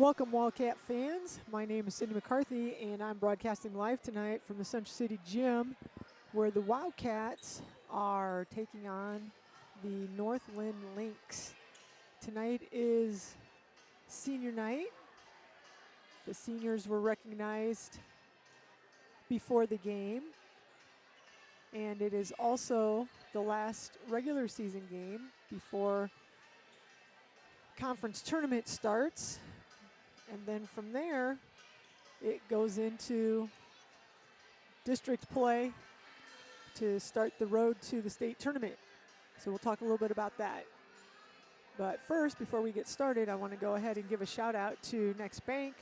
Welcome, Wildcat fans. My name is Cindy McCarthy, and I'm broadcasting live tonight from the Central City Gym, where the Wildcats are taking on the North Linn Lynx. Tonight is senior night. The seniors were recognized before the game, and it is also the last regular season game before conference tournament starts. And then from there, it goes into district play to start the road to the state tournament. So we'll talk a little bit about that. But first, before we get started, I want to go ahead and give a shout out to Next Bank.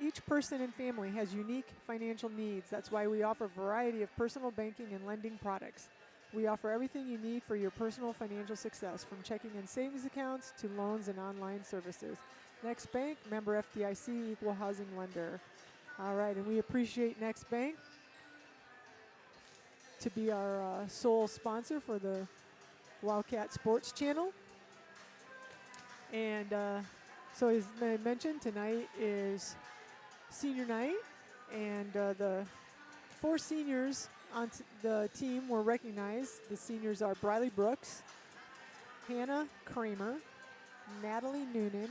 Each person and family has unique financial needs. That's why we offer a variety of personal banking and lending products. We offer everything you need for your personal financial success, from checking and savings accounts to loans and online services. Next Bank, member FDIC, equal housing lender. All right, and we appreciate Next Bank to be our sole sponsor for the Wildcat Sports Channel. And so as I mentioned, tonight is senior night, and the four seniors on the team were recognized. The seniors are Briley Brooks, Hannah Kramer, Natalie Noonan,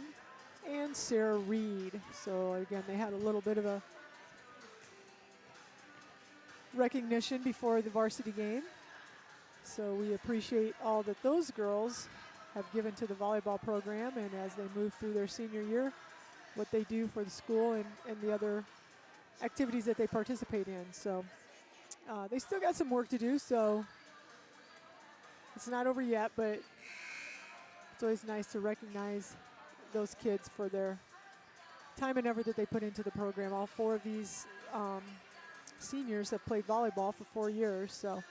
and Sarah Reed. So again, they had a little bit of a recognition before the varsity game. So we appreciate all that those girls have given to the volleyball program, and as they move through their senior year, what they do for the school and the other activities that they participate in. So they still got some work to do, so it's not over yet, but it's always nice to recognize those kids for their time and effort that they put into the program. All four of these seniors have played volleyball for 4 years, so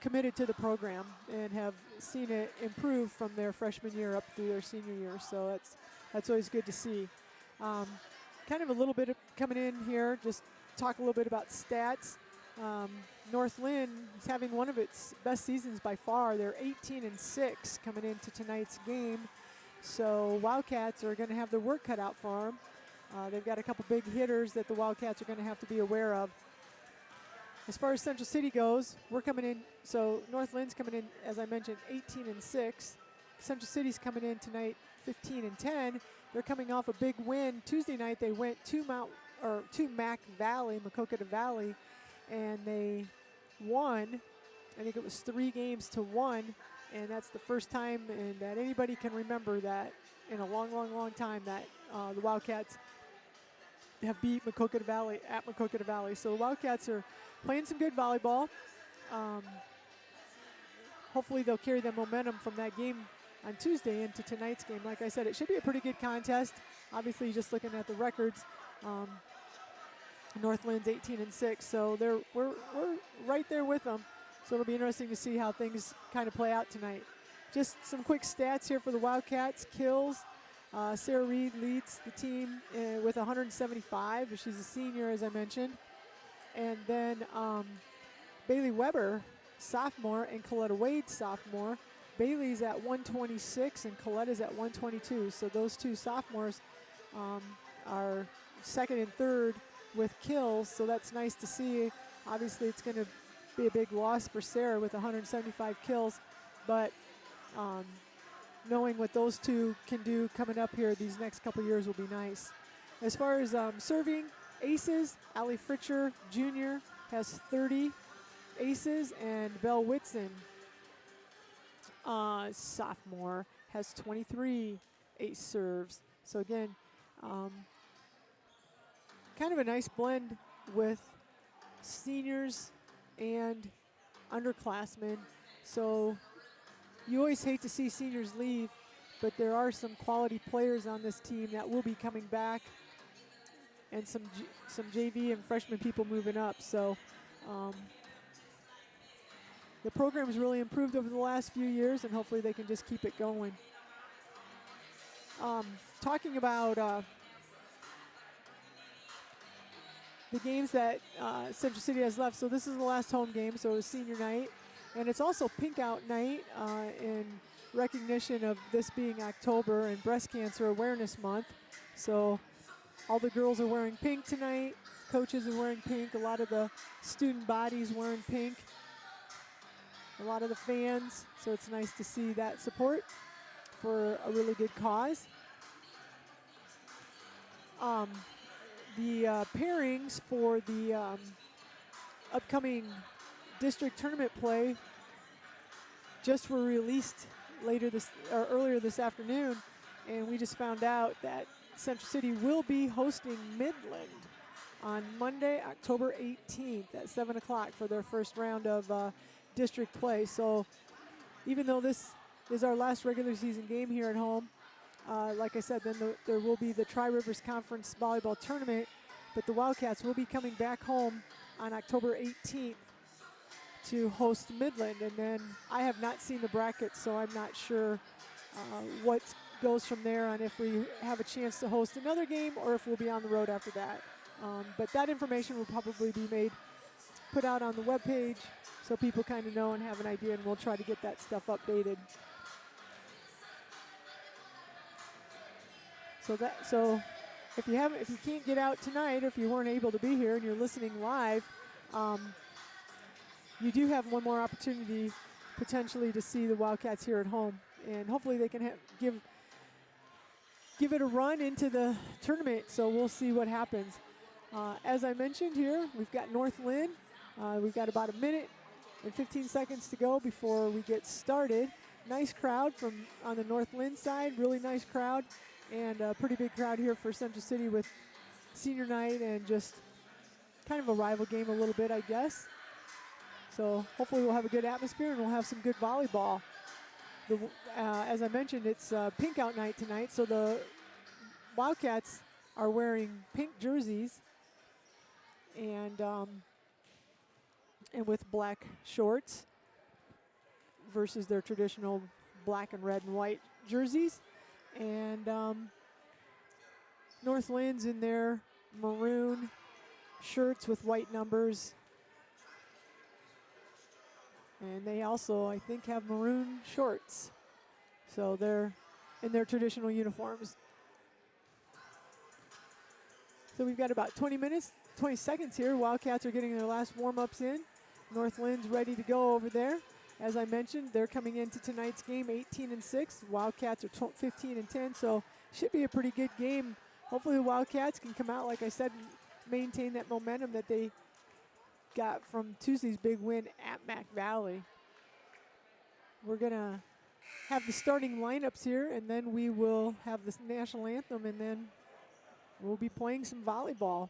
committed to the program and have seen it improve from their freshman year up through their senior year. So that's always good to see. Kind of a little bit of coming in here, just talk a little bit about stats. North Linn is having one of its best seasons by far. They're 18-6 coming into tonight's game. So Wildcats are going to have their work cut out for them. They've got a couple big hitters that the Wildcats are going to have to be aware of. As far as Central City goes, we're coming in. So North Lynn's coming in, as I mentioned, 18-6. Central City's coming in tonight 15-10. They're coming off a big win. Tuesday night they went to Mac Valley, Maquoketa Valley, and they won. I think it was 3-1, and that's the first time that anybody can remember that in a long, long, long time that the Wildcats have beat Maquoketa Valley at Maquoketa Valley. So the Wildcats are playing some good volleyball. Hopefully they'll carry the momentum from that game on Tuesday into tonight's game. Like I said, it should be a pretty good contest. Obviously, just looking at the records, North Lynn's 18-6, so we're right there with them. So it'll be interesting to see how things kind of play out tonight. Just some quick stats here for the Wildcats. Kills. Sarah Reed leads the team with 175. She's a senior, as I mentioned. And then Bailey Weber, sophomore, and Coletta Wade, sophomore. Bailey's at 126 and Coletta's at 122. So those two sophomores are second and third with kills. So that's nice to see. Obviously, it's going to be a big loss for Sarah with 175 kills. But knowing what those two can do coming up here these next couple years will be nice. As far as serving aces, Allie Fritcher Jr. has 30 aces, and Belle Whitson, sophomore, has 23 ace serves. So again, kind of a nice blend with seniors and underclassmen. So you always hate to see seniors leave, but there are some quality players on this team that will be coming back, and some JV and freshman people moving up. So the program's really improved over the last few years, and hopefully they can just keep it going. Talking about the games that Central City has left. So this is the last home game, so it was senior night. And it's also Pink Out Night in recognition of this being October and Breast Cancer Awareness Month. So all the girls are wearing pink tonight. Coaches are wearing pink. A lot of the student bodies wearing pink. A lot of the fans. So it's nice to see that support for a really good cause. The pairings for the upcoming district tournament play just were released earlier this afternoon, and we just found out that Central City will be hosting Midland on Monday, October 18th at 7 o'clock for their first round of district play. So even though this is our last regular season game here at home, like I said, then there will be the Tri-Rivers Conference Volleyball Tournament, but the Wildcats will be coming back home on October 18th to host Midland. And then I have not seen the brackets, so I'm not sure what goes from there on if we have a chance to host another game or if we'll be on the road after that. But that information will probably be put out on the webpage so people kind of know and have an idea, and we'll try to get that stuff updated. So if you can't get out tonight, or if you weren't able to be here and you're listening live, you do have one more opportunity potentially to see the Wildcats here at home, and hopefully they can give it a run into the tournament. So we'll see what happens. As I mentioned here, we've got North Linn. We've got about a minute and 15 seconds to go before we get started. Nice crowd on the North Linn side, really nice crowd. And a pretty big crowd here for Central City with senior night and just kind of a rival game a little bit, I guess. So hopefully we'll have a good atmosphere and we'll have some good volleyball. As I mentioned, it's pink out night tonight, so the Wildcats are wearing pink jerseys and with black shorts versus their traditional black and red and white jerseys. And North Lynn's in their maroon shirts with white numbers. And they also, I think, have maroon shorts. So they're in their traditional uniforms. So we've got about 20 seconds here. Wildcats are getting their last warm-ups in. North Lynn's ready to go over there. As I mentioned, they're coming into tonight's game 18-6. Wildcats are 15-10, so should be a pretty good game. Hopefully the Wildcats can come out, like I said, and maintain that momentum that they got from Tuesday's big win at Mac Valley. We're going to have the starting lineups here, and then we will have this national anthem, and then we'll be playing some volleyball.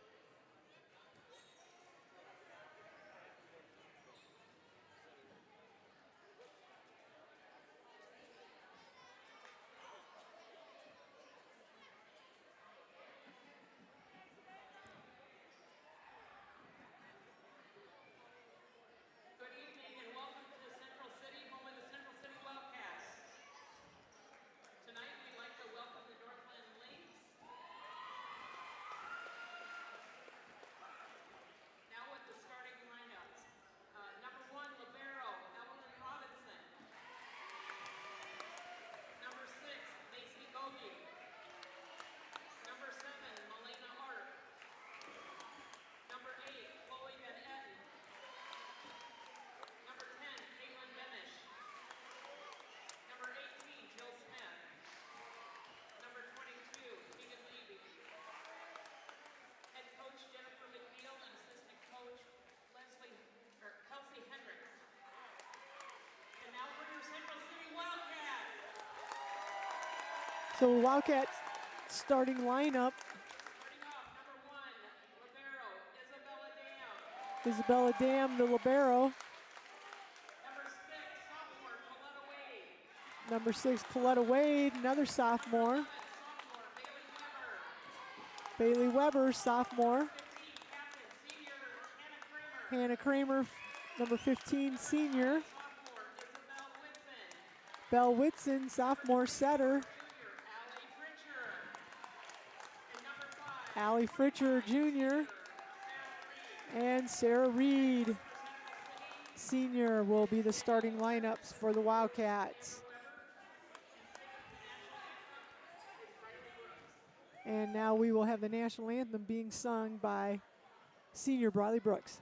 So Wildcats starting lineup. Isabella Dam, the libero. Number 6, Coletta Wade, another sophomore. Bailey Weber, sophomore. Hannah Kramer, number 15, senior. Belle Whitson, sophomore setter. Allie Fritcher, junior. And Sarah Reed, senior, will be the starting lineups for the Wildcats. And now we will have the national anthem being sung by senior Briley Brooks.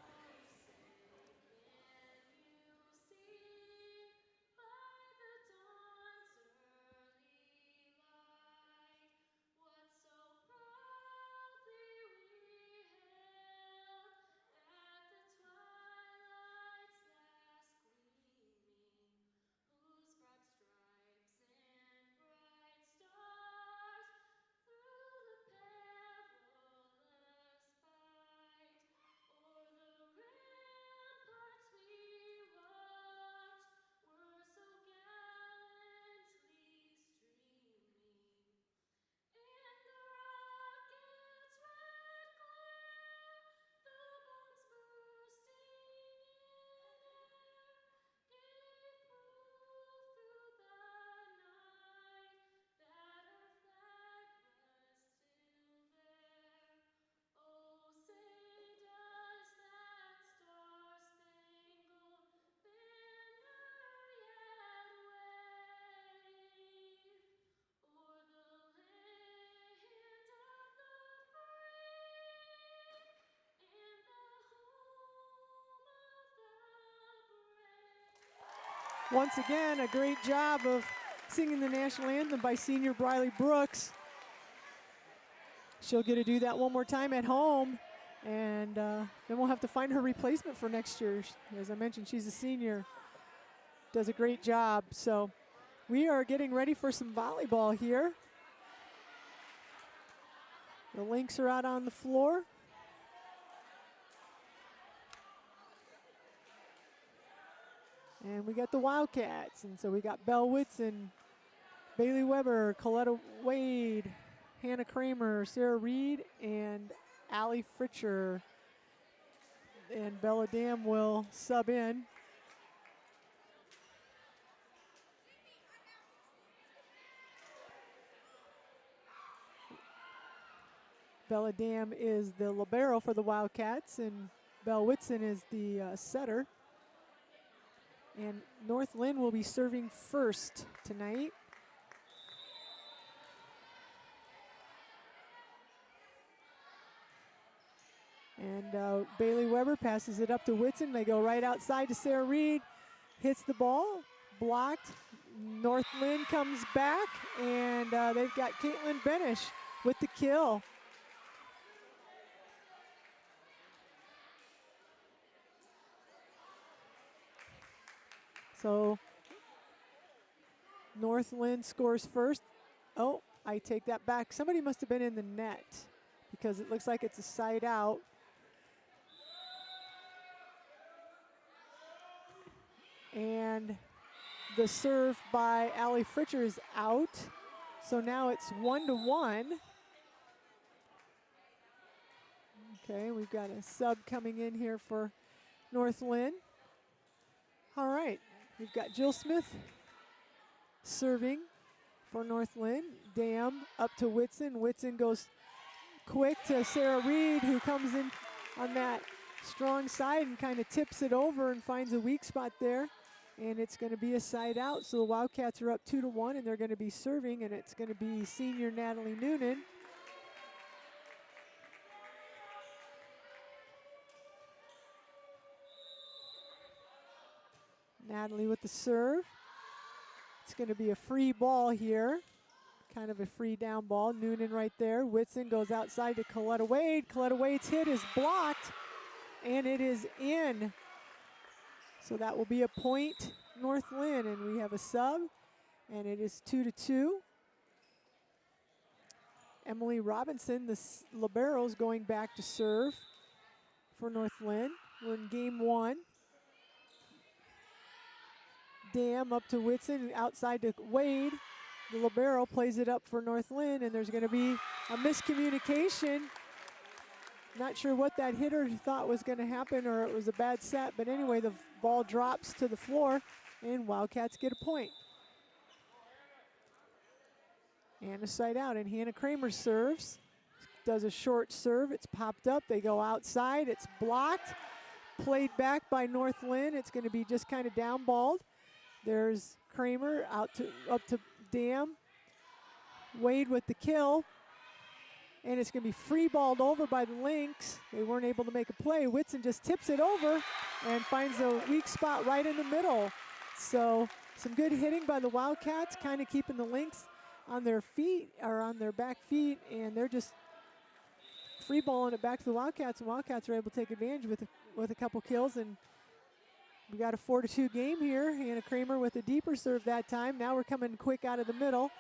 Once again, a great job of singing the national anthem by senior Briley Brooks. She'll get to do that one more time at home, and then we'll have to find her replacement for next year. As I mentioned, she's a senior, does a great job. So we are getting ready for some volleyball here. The Lynx are out on the floor. And we got the Wildcats, and so we got Belle Whitson, Bailey Weber, Coletta Wade, Hannah Kramer, Sarah Reed, and Allie Fritcher. And Bella Dam will sub in. Bella Dam is the libero for the Wildcats, and Belle Whitson is the setter. And North Linn will be serving first tonight. And Bailey Weber passes it up to Whitson. They go right outside to Sarah Reed. Hits the ball, blocked. North Linn comes back, and they've got Caitlin Benish with the kill. So North Linn scores first. Oh, I take that back. Somebody must have been in the net because it looks like it's a side out. And the serve by Allie Fritcher is out. So now it's 1-1. Okay, we've got a sub coming in here for North Linn. All right. We've got Jill Smith serving for North Linn. Dam up to Whitson. Whitson goes quick to Sarah Reed, who comes in on that strong side and kind of tips it over and finds a weak spot there. And it's going to be a side out. So the Wildcats are up 2-1, and they're going to be serving, and it's going to be senior Natalie Noonan. Natalie with the serve. It's going to be a free ball here. Kind of a free down ball. Noonan right there. Whitson goes outside to Coletta Wade. Coletta Wade's hit is blocked, and it is in. So that will be a point, North Linn, and we have a sub, and it is 2-2. Emily Robinson, the libero's going back to serve for North Linn. We're in game one. Dam up to Whitson, outside to Wade. The libero plays it up for North Linn, and there's going to be a miscommunication. Not sure what that hitter thought was going to happen, or it was a bad set, but anyway, the ball drops to the floor, and Wildcats get a point. And a side out, and Hannah Kramer serves. Does a short serve, it's popped up, they go outside, it's blocked. Played back by North Linn, it's going to be just kind of down balled. There's Kramer up to Dam. Wade with the kill. and it's going to be free balled over by the Lynx. They weren't able to make a play. Whitson just tips it over and finds a weak spot right in the middle. So some good hitting by the Wildcats, kind of keeping the Lynx on their feet, or on their back feet, and they're just free balling it back to the Wildcats, and Wildcats are able to take advantage with a couple kills, and we got a 4-2 game here. Hannah Kramer with a deeper serve that time. Now we're coming quick out of the middle.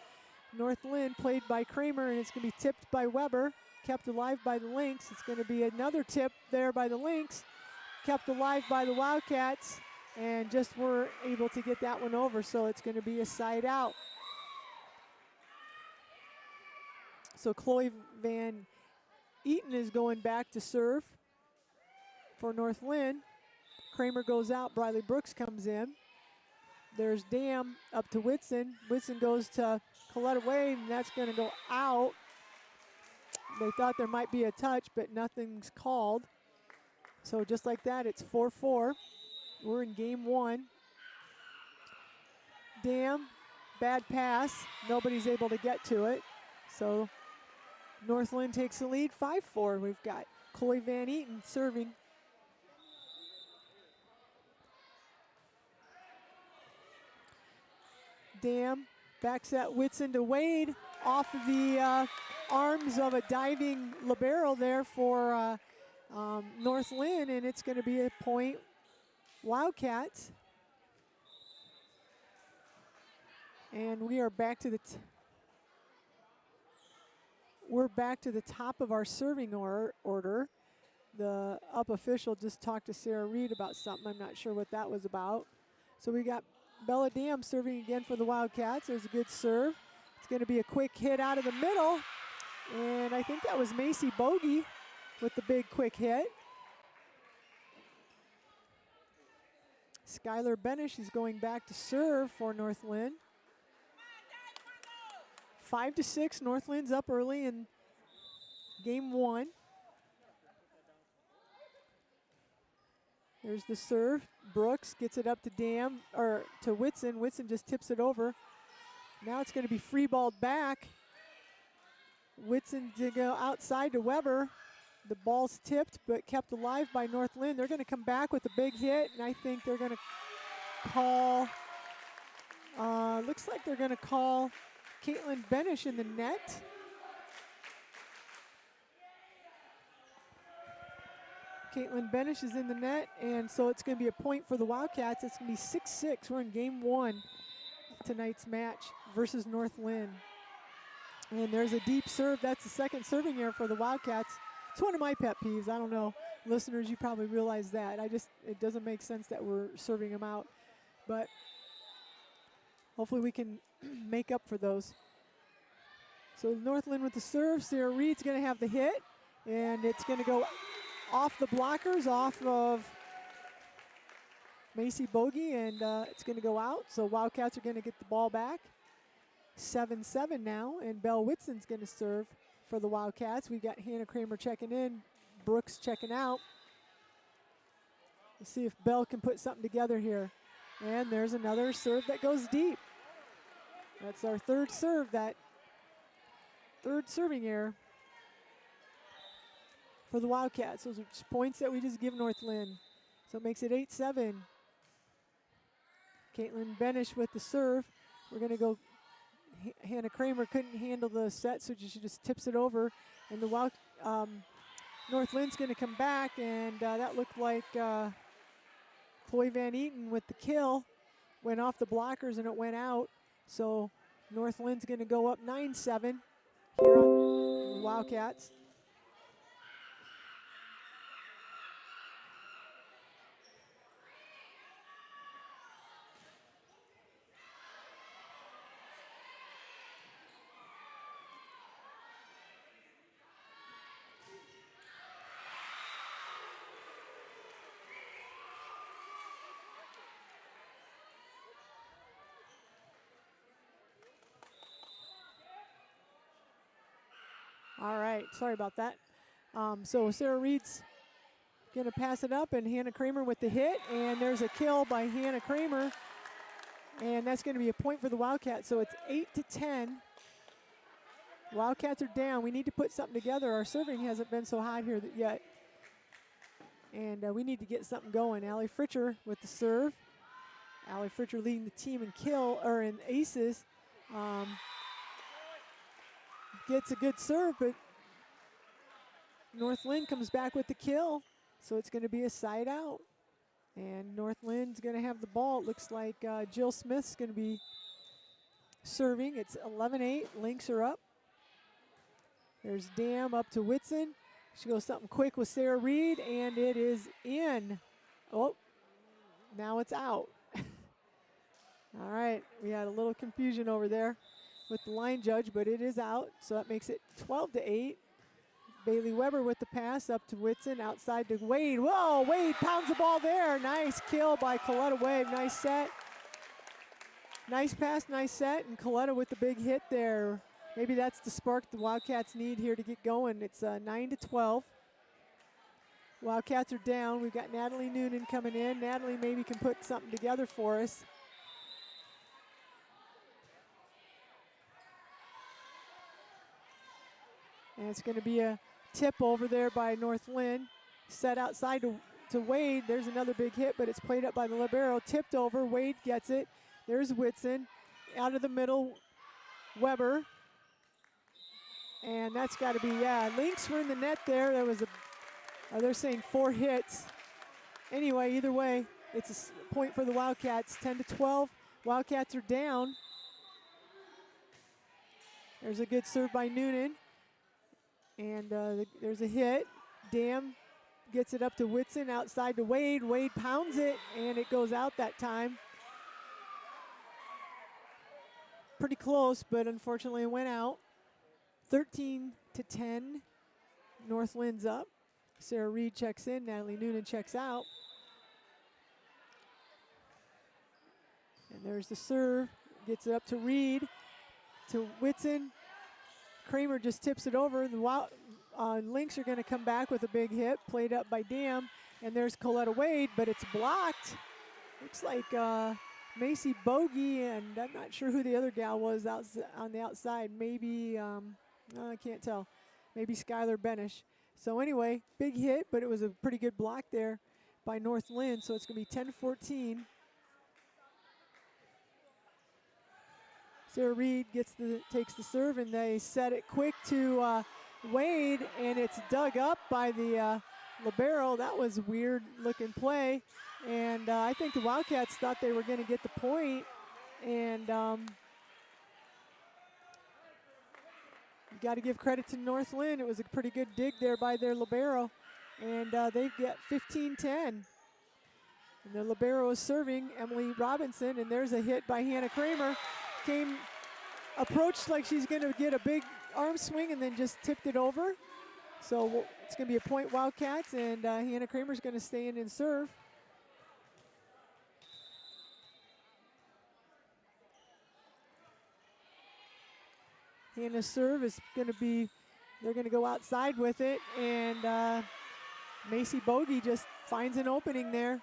North Linn played by Kramer, and it's going to be tipped by Weber, kept alive by the Lynx. It's going to be another tip there by the Lynx, kept alive by the Wildcats, and just were able to get that one over, so it's going to be a side out. So Chloe Van Eaton is going back to serve for North Linn. Kramer goes out, Briley Brooks comes in. There's Dam up to Whitson. Whitson goes to Coletta Wade, and that's going to go out. They thought there might be a touch, but nothing's called. So just like that, it's 4-4. We're in game one. Dam, bad pass. Nobody's able to get to it. So North Linn takes the lead, 5-4. We've got Chloe Van Eaton serving. Dam backs that Whitson to Wade off of the arms of a diving libero there for North Linn, and it's going to be a point Wildcats. And we are back to the top of our serving order. The up official just talked to Sarah Reed about something. I'm not sure what that was about. So we got Bella Dam serving again for the Wildcats. There's a good serve. It's going to be a quick hit out of the middle. And I think that was Macy Bogey with the big quick hit. Skylar Benish is going back to serve for North Linn. 5-6, North Lynn's up early in game one. There's the serve. Brooks gets it up to Dam, or to Whitson. Whitson just tips it over. Now it's going to be free balled back. Whitson to go outside to Weber. The ball's tipped but kept alive by North Linn. They're going to come back with a big hit, and I think they're going to call, looks like they're going to call Caitlin Benish in the net. Caitlin Benish is in the net, and so it's going to be a point for the Wildcats. It's going to be 6-6. We're in game one of tonight's match versus North Linn. And there's a deep serve. That's the second serving error for the Wildcats. It's one of my pet peeves. I don't know. Listeners, you probably realize that. It doesn't make sense that we're serving them out. But hopefully we can make up for those. So North Linn with the serve. Sarah Reed's going to have the hit, and it's going to go off the blockers, off of Macy Bogey, and it's going to go out. So Wildcats are going to get the ball back. 7-7 now, and Belle Whitson's going to serve for the Wildcats. We've got Hannah Kramer checking in, Brooks checking out. We'll see if Belle can put something together here. And there's another serve that goes deep. That's our third serve, that third serving error for the Wildcats. Those are just points that we just give North Linn. So it makes it 8-7. Caitlin Benish with the serve. We're going to go. Hannah Kramer couldn't handle the set, so she just tips it over. And the North Lynn's going to come back, and that looked like Chloe Van Eaton with the kill. Went off the blockers, and it went out. So North Lynn's going to go up 9-7 here on the Wildcats. All right, sorry about that. So Sarah Reed's going to pass it up, and Hannah Kramer with the hit, and there's a kill by Hannah Kramer, and that's going to be a point for the Wildcats. So it's 8-10. Wildcats are down. We need to put something together. Our serving hasn't been so hot here yet. And we need to get something going. Allie Fritcher with the serve. Allie Fritcher leading the team in in aces. Gets a good serve, but North Linn comes back with the kill. So it's going to be a side out. And North Linn's going to have the ball. It looks like Jill Smith's going to be serving. It's 11-8. Lynx are up. There's Dam up to Whitson. She goes something quick with Sarah Reed, and it is in. Oh, now it's out. All right, we had a little confusion over there with the line judge, but it is out, so that makes it 12-8. Bailey Weber with the pass up to Whitson, outside to Wade. Whoa, Wade pounds the ball there. Nice kill by Coletta Wade, nice set. Nice pass, nice set, and Coletta with the big hit there. Maybe that's the spark the Wildcats need here to get going. It's 9-12. Wildcats are down. We've got Natalie Noonan coming in. Natalie maybe can put something together for us. And it's going to be a tip over there by North Linn. Set outside to Wade. There's another big hit, but it's played up by the libero. Tipped over. Wade gets it. There's Whitson. Out of the middle, Weber. And that's got to be, Lynx were in the net there. There was they're saying 4 hits. Anyway, either way, it's a point for the Wildcats, 10-12. Wildcats are down. There's a good serve by Noonan. And there's a hit. Dam gets it up to Whitson, outside to Wade. Wade pounds it, and it goes out that time. Pretty close, but unfortunately it went out. 13-10. North Linn's up. Sarah Reed checks in. Natalie Noonan checks out. And there's the serve. Gets it up to Reed. To Whitson. Kramer just tips it over. The Lynx are going to come back with a big hit. Played up by Dam. And there's Coletta Wade, but it's blocked. Looks like Macy Bogey, and I'm not sure who the other gal was on the outside. Maybe, I can't tell. Maybe Skylar Benish. So anyway, big hit, but it was a pretty good block there by North Linn. So it's going to be 10-14. Sarah Reed takes the serve, and they set it quick to Wade, and it's dug up by the libero. That was a weird-looking play, and I think the Wildcats thought they were going to get the point, and you got to give credit to North Linn. It was a pretty good dig there by their libero, and they get 15-10. And their libero is serving, Emily Robinson, and there's a hit by Hannah Kramer. Approached like she's going to get a big arm swing and then just tipped it over. So it's going to be a point Wildcats, and Hannah Kramer's going to stay in and serve. Hannah's serve is going to be, they're going to go outside with it, and Macy Bogey just finds an opening there.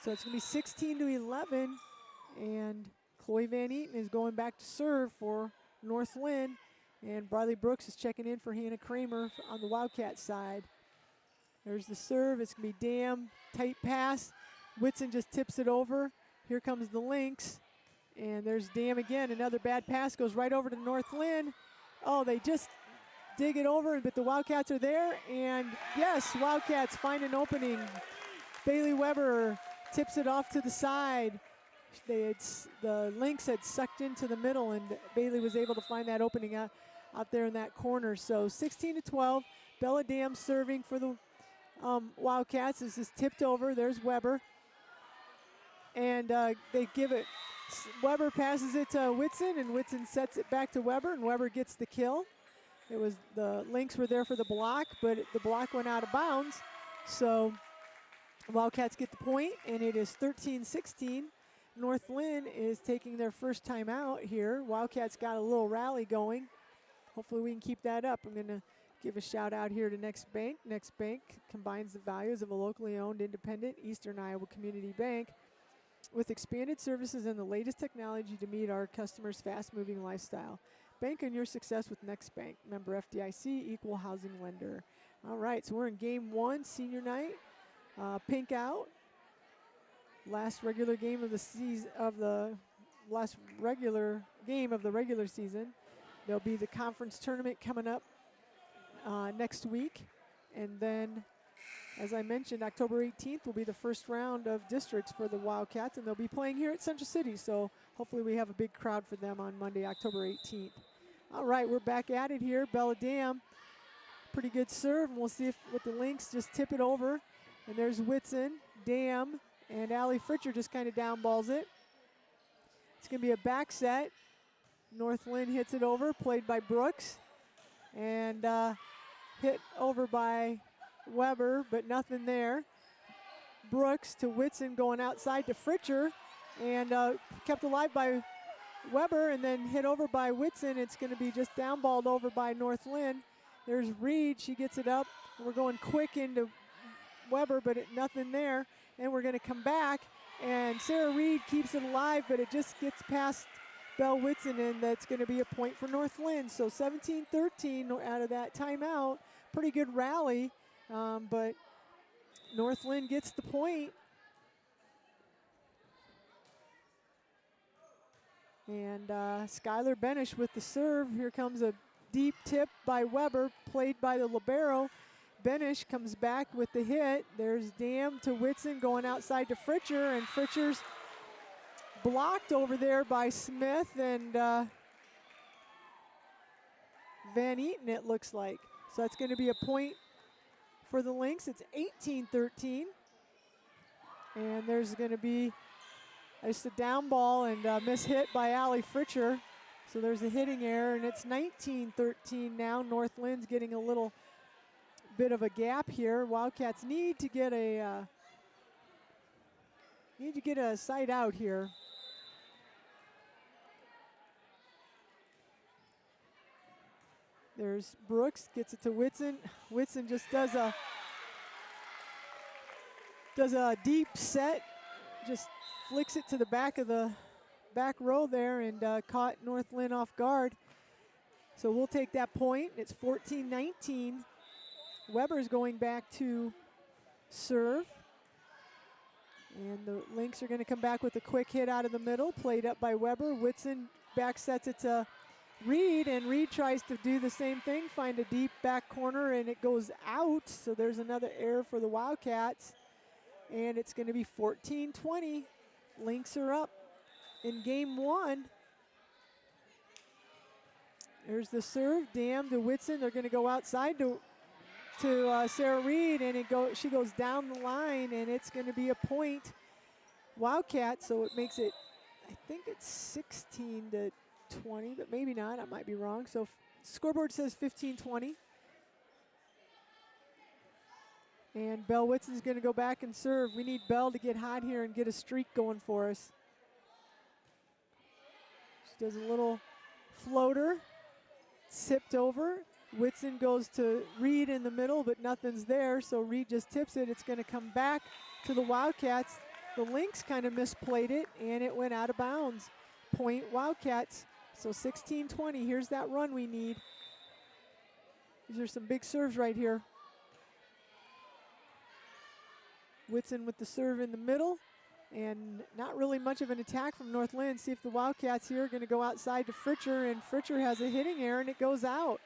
So it's going to be 16-11, and Chloe Van Eaton is going back to serve for North Linn, and Bradley Brooks is checking in for Hannah Kramer on the Wildcat side. There's the serve. It's going to be Dam, tight pass. Whitson just tips it over. Here comes the Lynx, and there's Dam again. Another bad pass goes right over to North Linn. Oh, they just dig it over, but the Wildcats are there, and yes, Wildcats find an opening. Bailey Weber tips it off to the side. The Lynx had sucked into the middle, and Bailey was able to find that opening out there in that corner. So 16-12. Bella Dam serving for the Wildcats. This is tipped over. There's Weber. And they give it. Weber passes it to Whitson, and Whitson sets it back to Weber, and Weber gets the kill. It was the Lynx were there for the block, but the block went out of bounds. So Wildcats get the point, and it is 13-16. North Linn is taking their first time out here. Wildcats got a little rally going. Hopefully we can keep that up. I'm going to give a shout out here to Next Bank. Next Bank combines the values of a locally owned independent Eastern Iowa community bank with expanded services and the latest technology to meet our customers' fast-moving lifestyle. Bank on your success with Next Bank. Member FDIC, equal housing lender. All right, so we're in game 1, senior night. Pink out. Last regular game of the season, last regular game of the regular season. There'll be the conference tournament coming up next week. And then, as I mentioned, October 18th will be the first round of districts for the Wildcats, and they'll be playing here at Central City. So hopefully we have a big crowd for them on Monday, October 18th. All right, we're back at it here. Bella Dam, pretty good serve, and we'll see if with the Lynx just tip it over. And there's Whitson, Dam, and Allie Fritcher just kind of down balls it. It's going to be a back set. North Linn hits it over, played by Brooks, and hit over by Weber, but nothing there. Brooks to Whitson, going outside to Fritcher, and kept alive by Weber, and then hit over by Whitson. It's going to be just downballed over by North Linn. There's Reed, she gets it up. We're going quick into Weber, but nothing there. And we're going to come back, and Sarah Reed keeps it alive, but it just gets past Belle Whitson, and that's going to be a point for North Linn. So 17-13 out of that timeout. Pretty good rally, but North Linn gets the point. And Skylar Benish with the serve. Here comes a deep tip by Weber, played by the libero. Benish comes back with the hit. There's Dam to Whitson, going outside to Fritcher, and Fritcher's blocked over there by Smith and Van Eaton, it looks like. So that's going to be a point for the Lynx. It's 18-13. And there's going to be just a down ball and mishit by Allie Fritcher. So there's a hitting error, and it's 19-13 now. North Lynn's getting a little bit of a gap here. Wildcats need to get a side out here. There's Brooks, gets it to Whitson. Whitson just does a deep set, just flicks it to the back of the back row there, and caught North Linn off guard. So we'll take that point. It's 14-19. Weber's going back to serve. And the Lynx are going to come back with a quick hit out of the middle, played up by Weber. Whitson back sets it to Reed, and Reed tries to do the same thing, find a deep back corner, and it goes out. So there's another error for the Wildcats. And it's going to be 14-20. Lynx are up in game 1. There's the serve, Dam to Whitson. They're going to go outside to Sarah Reed, and she goes down the line, and it's going to be a point Wildcat. So it makes it, I think it's 16-20, but maybe not. I might be wrong. So scoreboard says 15-20. And Belle Whitson's going to go back and serve. We need Belle to get hot here and get a streak going for us. She does a little floater, tipped over. Whitson goes to Reed in the middle, but nothing's there, so Reed just tips it. It's going to come back to the Wildcats. The Lynx kind of misplayed it, and it went out of bounds. Point Wildcats. So 16-20. Here's that run we need. These are some big serves right here. Whitson with the serve in the middle, and not really much of an attack from North Linn. See if the Wildcats here are going to go outside to Fritcher, and Fritcher has a hitting error, and it goes out.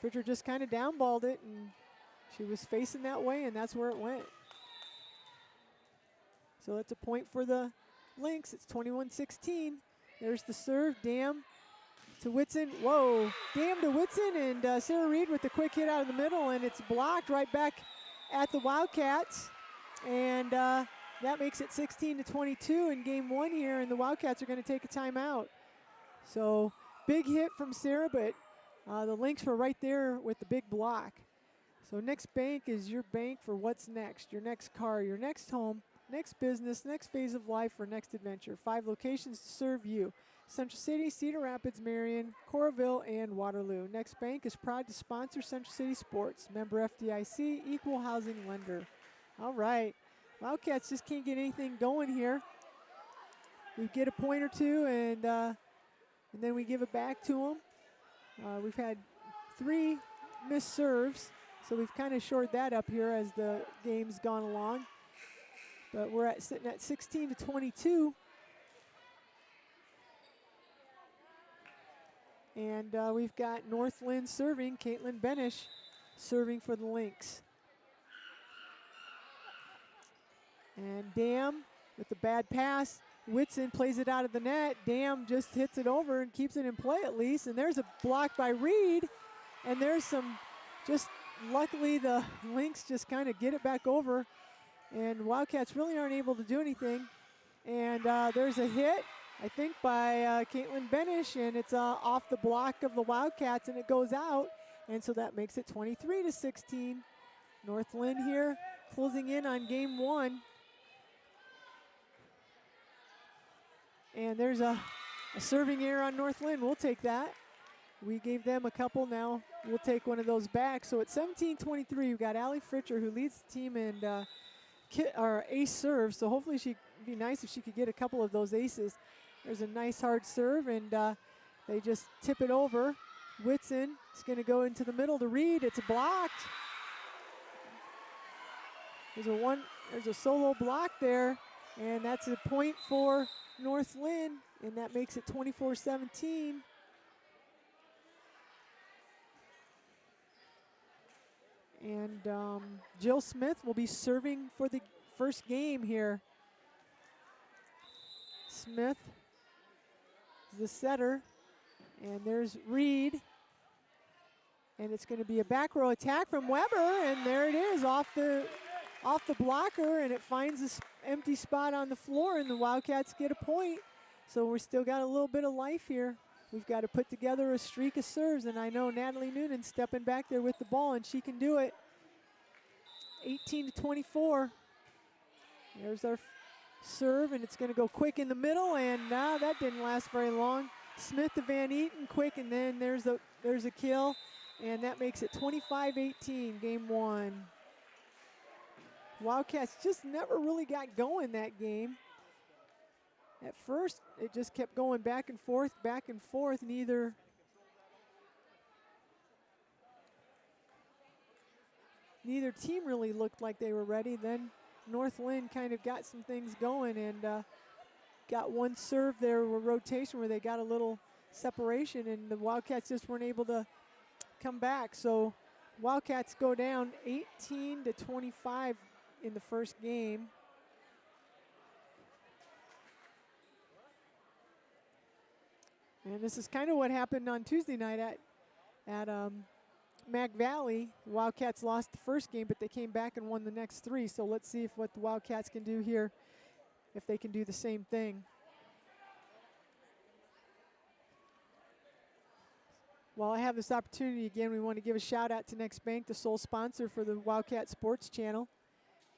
Fritcher just kind of downballed it, and she was facing that way, and that's where it went. So that's a point for the Lynx. It's 21-16. There's the serve, Dam to Whitson. Whoa, Dam to Whitson, and Sarah Reed with the quick hit out of the middle, and it's blocked right back at the Wildcats. And that makes it 16-22 in game 1 here, and the Wildcats are going to take a timeout. So big hit from Sarah, but the Lynx were right there with the big block. So Next Bank is your bank for what's next, your next car, your next home, next business, next phase of life, or next adventure. 5 locations to serve you: Central City, Cedar Rapids, Marion, Coralville, and Waterloo. Next Bank is proud to sponsor Central City Sports. Member FDIC, equal housing lender. All right, Wildcats just can't get anything going here. We get a point or two, and and then we give it back to them. We've had 3 missed serves, so we've kind of shored that up here as the game's gone along. But we're sitting at 16-22. And we've got North Linn serving, Caitlin Benish serving for the Lynx. And Dam with the bad pass. Whitson plays it out of the net. Dam just hits it over and keeps it in play at least. And there's a block by Reed. And there's some, just luckily the Lynx just kind of get it back over. And Wildcats really aren't able to do anything. And there's a hit, I think, by Caitlin Benish, and it's off the block of the Wildcats, and it goes out. And so that makes it 23-16. North Linn here closing in on game 1. And there's a serving error on North Linn. We'll take that. We gave them a couple. Now we'll take one of those back. So at 17-23, we've got Allie Fritcher, who leads the team in ace serves. So hopefully she'd be nice if she could get a couple of those aces. There's a nice hard serve, and they just tip it over. Whitson is going to go into the middle to Reed. It's blocked. There's a solo block there, and that's a point for North Linn, and that makes it 24-17. And Jill Smith will be serving for the first game here. Smith is the setter, and there's Reed. And it's going to be a back row attack from Weber, and there it is off the blocker, and it finds this empty spot on the floor, and the Wildcats get a point. So we're still got a little bit of life here. We've got to put together a streak of serves, and I know Natalie Noonan stepping back there with the ball, and she can do it. 18-24. There's our serve, and it's going to go quick in the middle, and that didn't last very long. Smith to Van Eaton, quick, and then there's a kill, and that makes it 25-18, game 1. Wildcats just never really got going that game. At first, it just kept going back and forth, Neither team really looked like they were ready. Then North Linn kind of got some things going and got one serve there, a rotation where they got a little separation, and the Wildcats just weren't able to come back. So Wildcats go down 18-25 in the first game. And this is kind of what happened on Tuesday night at Mag Valley. The Wildcats lost the first game, but they came back and won the next 3. So let's see what the Wildcats can do here, if they can do the same thing. While I have this opportunity again, we want to give a shout out to Next Bank, the sole sponsor for the Wildcat Sports Channel.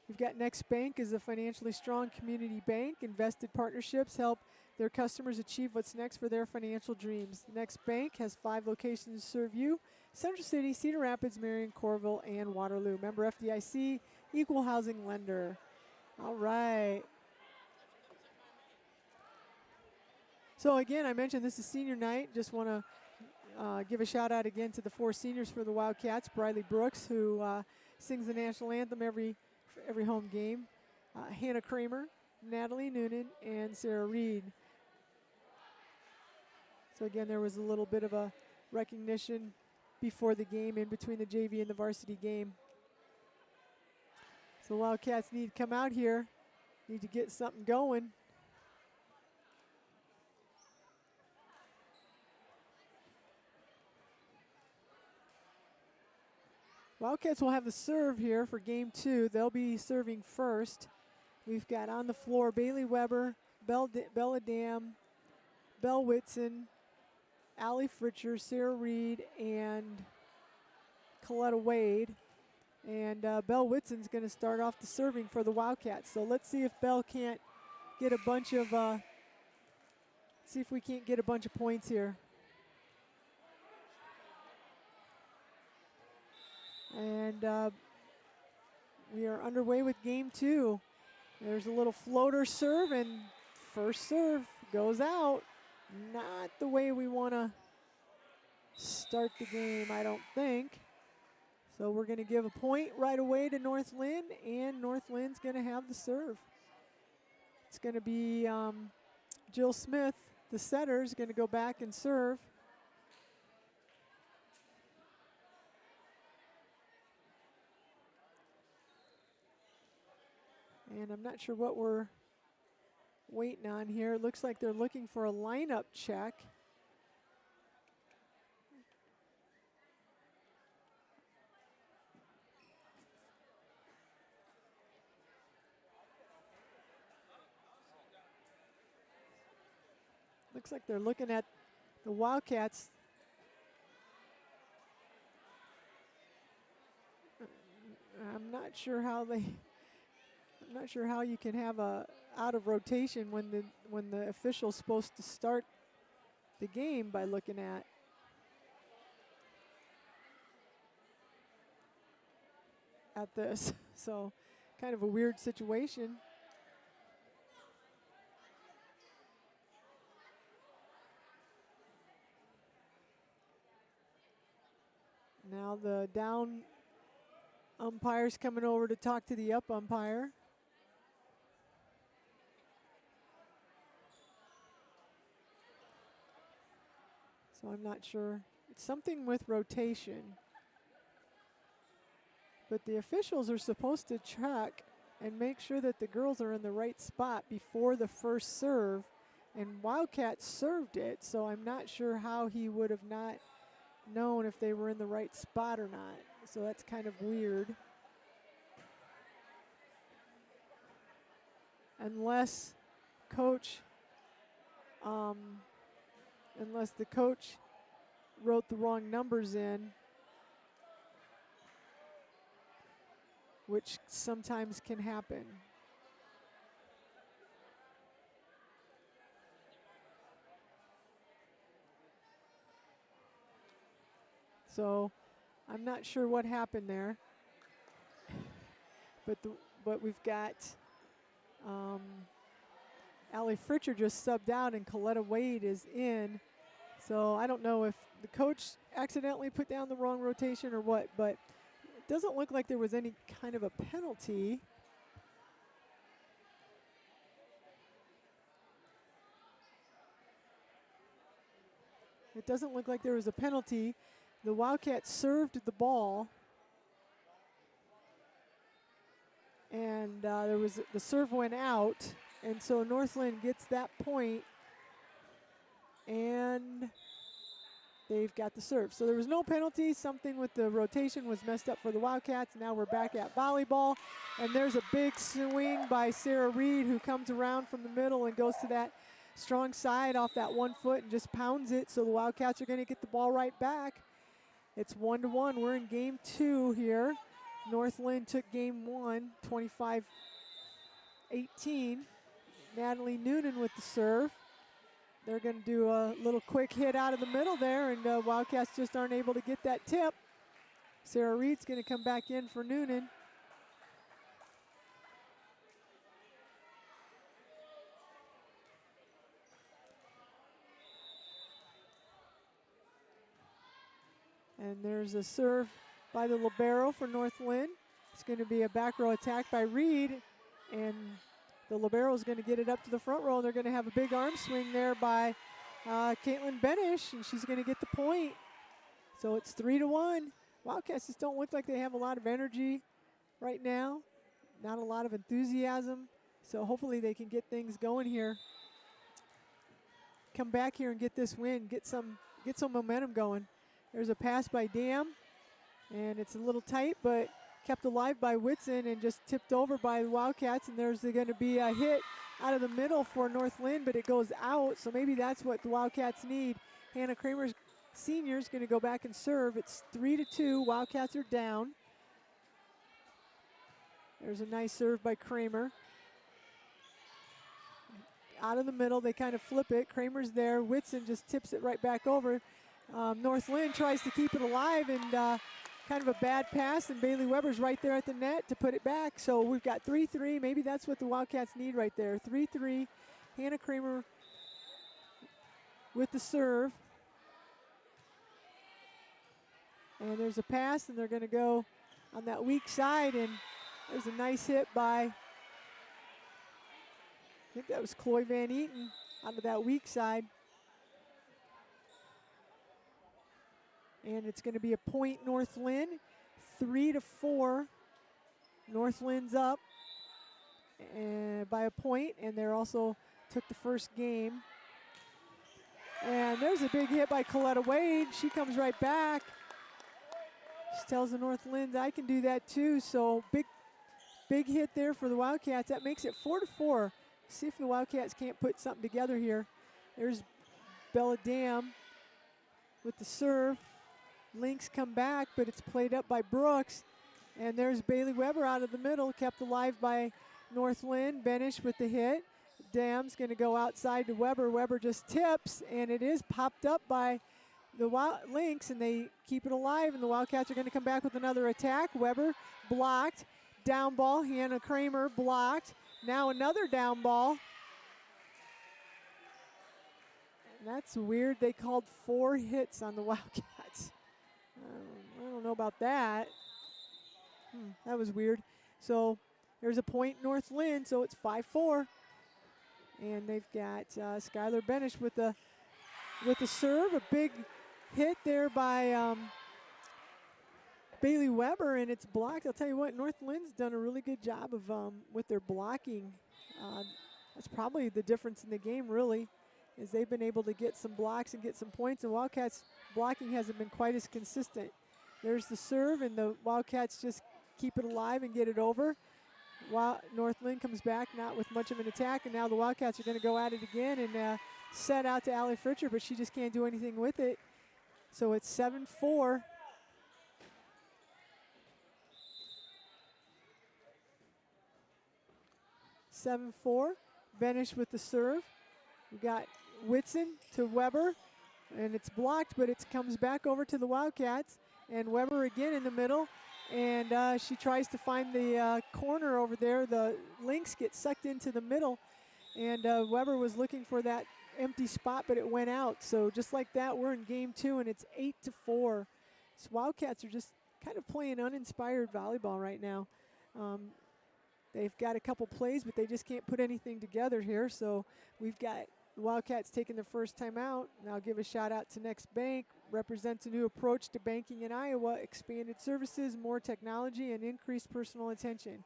We've got Next Bank as a financially strong community bank. Invested partnerships help their customers achieve what's next for their financial dreams. Next Bank has 5 locations to serve you: Central City, Cedar Rapids, Marion, Coralville, and Waterloo. Member FDIC, equal housing lender. All right. So again, I mentioned this is senior night. Just want to give a shout out again to the 4 seniors for the Wildcats. Briley Brooks, who sings the national anthem every home game. Hannah Kramer, Natalie Noonan, and Sarah Reed. So again, there was a little bit of a recognition before the game, in between the JV and the varsity game. So Wildcats need to come out here, need to get something going. Wildcats will have the serve here for game 2. They'll be serving first. We've got on the floor Bailey Weber, Bella Dam, Belle Whitson, Allie Fritcher, Sarah Reed, and Coletta Wade. And Belle Whitson's going to start off the serving for the Wildcats. So let's see if Belle can't get a bunch of, see if we can't get a bunch of points here. And we are underway with game 2. There's a little floater serve, and first serve goes out. not the way we want to start the game, I don't think. So we're going to give a point right away to North Linn, and North Lynn's going to have the serve. It's going to be Jill Smith, the setter, is going to go back and serve. And I'm not sure what we're waiting on here. It looks like they're looking for a lineup check. Looks like they're looking at the Wildcats. I'm not sure how you can have a out of rotation when the official's supposed to start the game by looking at this. So kind of a weird situation. Now the down umpire's coming over to talk to the up umpire. So I'm not sure. It's something with rotation. But the officials are supposed to check and make sure that the girls are in the right spot before the first serve. And Wildcat served it, so I'm not sure how he would have not known if they were in the right spot or not. So that's kind of weird. Unless the coach wrote the wrong numbers in, which sometimes can happen. So I'm not sure what happened there, but we've got Allie Fritcher just subbed out and Coletta Wade is in. So I don't know if the coach accidentally put down the wrong rotation or what, but it doesn't look like there was any kind of a penalty. It doesn't look like there was a penalty. The Wildcats served the ball, and the serve went out, and so Northland gets that point, and they've got the serve. So there was no penalty. Something with the rotation was messed up for the Wildcats. Now we're back at volleyball, and there's a big swing by Sarah Reed, who comes around from the middle and goes to that strong side off that 1 foot and just pounds it. So the Wildcats are going to get the ball right back. It's 1-1. We're in game 2 here. North Linn took game 1, 25-18. Natalie Noonan with the serve. They're going to do a little quick hit out of the middle there, and Wildcats just aren't able to get that tip. Sarah Reed's going to come back in for Noonan. And there's a serve by the libero for North Linn. It's going to be a back row attack by Reed, and the libero is going to get it up to the front row, and they're going to have a big arm swing there by Caitlin Benish, and she's going to get the point. So it's 3-1. Wildcats just don't look like they have a lot of energy right now, not a lot of enthusiasm. So hopefully they can get things going here. Come back here and get this win, get some momentum going. There's a pass by Dam, and it's a little tight, but kept alive by Whitson and just tipped over by the Wildcats, and there's going to be a hit out of the middle for North Linn, but it goes out, so maybe that's what the Wildcats need. Hannah Kramer, senior, is going to go back and serve. It's 3-2. Wildcats are down. There's a nice serve by Kramer. Out of the middle, they kind of flip it. Kramer's there. Whitson just tips it right back over. North Linn tries to keep it alive, and kind of a bad pass, and Bailey Weber's right there at the net to put it back. So we've got 3-3. Maybe that's what the Wildcats need right there. 3-3. Hannah Kramer with the serve. And there's a pass, and they're going to go on that weak side, and there's a nice hit by, I think that was Chloe Van Eaton onto that weak side. And it's going to be a point North Linn, 3-4. North Lynn's up and by a point, and they're also took the first game. And there's a big hit by Coletta Wade. She comes right back. She tells the North Lynn's, I can do that too. So big hit there for the Wildcats. That makes it 4-4. See if the Wildcats can't put something together here. There's Bella Dam with the serve. Lynx come back, but it's played up by Brooks. And there's Bailey Weber out of the middle, kept alive by North Linn. Benish with the hit. Dam's going to go outside to Weber. Weber just tips, and it is popped up by the Lynx, and they keep it alive, and the Wildcats are going to come back with another attack. Weber blocked. Down ball, Hannah Kramer blocked. Now another down ball. And that's weird. They called 4 hits on the Wildcats. I don't know about that. That was weird. So there's a point North Linn, so it's 5-4. And they've got Skylar Benish with the serve. A big hit there by Bailey Weber, and it's blocked. I'll tell you what, North Lynn's done a really good job of with their blocking. That's probably the difference in the game, really, is they've been able to get some blocks and get some points. And Wildcats blocking hasn't been quite as consistent. There's the serve, and the Wildcats just keep it alive and get it over. While North Linn comes back, not with much of an attack, and now the Wildcats are going to go at it again and set out to Allie Fritcher, but she just can't do anything with it. So it's 7-4. Benish with the serve. We got Whitson to Weber, and it's blocked, but it comes back over to the Wildcats. And Weber again in the middle, and she tries to find the corner over there. The Lynx get sucked into the middle, and Weber was looking for that empty spot, but it went out. So just like that, we're in game 2, and it's 8-4. So Wildcats are just kind of playing uninspired volleyball right now. They've got a couple plays, but they just can't put anything together here. So we've got the Wildcats taking their first time out. And I'll give a shout out to Next Bank. Represents a new approach to banking in Iowa, expanded services, more technology, and increased personal attention.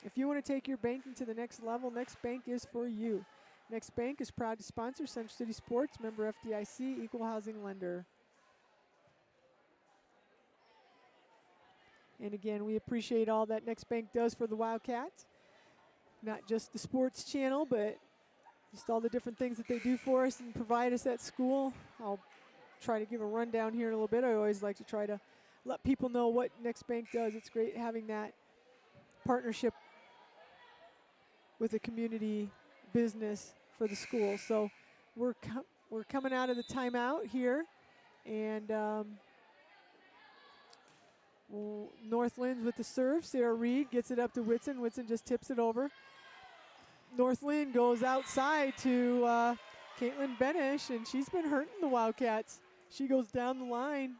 If you want to take your banking to the next level, Next Bank is for you. Next Bank is proud to sponsor Central City Sports, member FDIC, equal housing lender. And again, we appreciate all that Next Bank does for the Wildcats. Not just the sports channel, but just all the different things that they do for us and provide us at school. I'll try to give a rundown here in a little bit. I always like to try to let people know what Next Bank does. It's great having that partnership with a community business for the school. So we're coming out of the timeout here, and North Lynn's with the serve. Sarah Reed gets it up to Whitson. Whitson just tips it over. North Linn goes outside to Caitlin Benish, and she's been hurting the Wildcats. She goes down the line.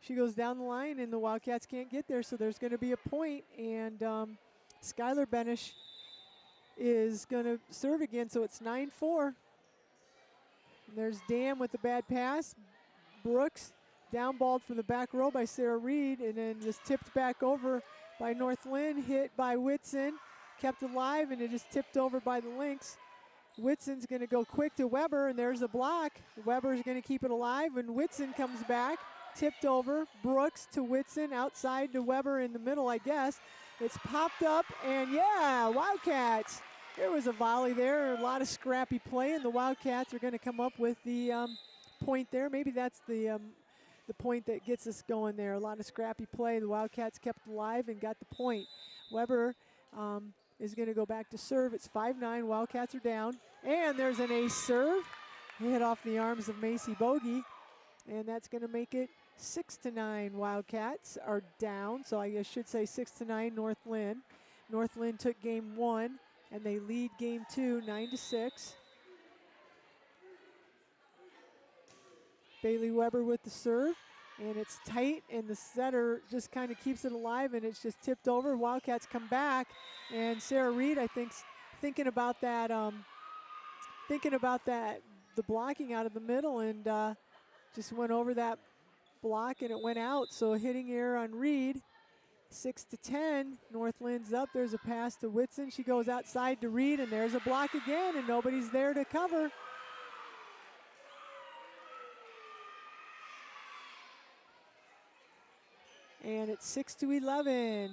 And the Wildcats can't get there, so there's going to be a point, and Skylar Benish is going to serve again, so it's 9-4. And there's Dam with the bad pass. Brooks downballed from the back row by Sarah Reed, and then just tipped back over by North Linn, hit by Whitson, kept alive, and it is tipped over by the Lynx. Whitson's going to go quick to Weber, and there's a block. Weber's going to keep it alive, and Whitson comes back, tipped over. Brooks to Whitson, outside to Weber in the middle, I guess. It's popped up, and yeah, Wildcats. There was a volley there, a lot of scrappy play, and the Wildcats are going to come up with the point there. Maybe that's the point that gets us going there. A lot of scrappy play. The Wildcats kept alive and got the point. Weber is going to go back to serve. It's 5-9. Wildcats are down. And there's an ace serve. Hit off the arms of Macy Bogey. And that's going to make it 6-9. Wildcats are down. So I should say 6-9 North Linn. North Linn took game 1, and they lead game 2 9-6. Bailey Weber with the serve, and it's tight, and the setter just kind of keeps it alive, and it's just tipped over. Wildcats come back, and Sarah Reed, I think, thinking about that, the blocking out of the middle, and just went over that block, and it went out. So hitting error on Reed. 6-10, North Lynn's up. There's a pass to Whitson. She goes outside to Reed, and there's a block again, and nobody's there to cover. And it's 6-11.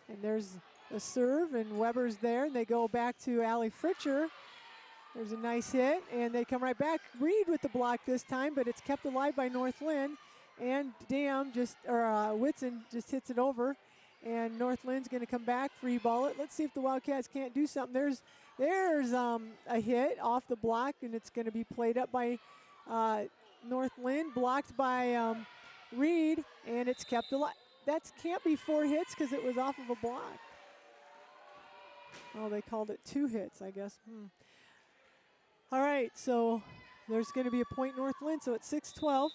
And there's a serve, and Weber's there, and they go back to Allie Fritcher. There's a nice hit, and they come right back. Reed with the block this time, but it's kept alive by North Lynn. And Whitson just hits it over, and North Lynn's going to come back, free ball it. Let's see if the Wildcats can't do something. There's a hit off the block, and it's going to be played up by North Lynn, blocked by Reed, and it's kept alive. That can't be 4 hits because it was off of a block. Oh, they called it 2 hits, I guess. All right, so there's going to be a point North Lynn, so it's 6-12.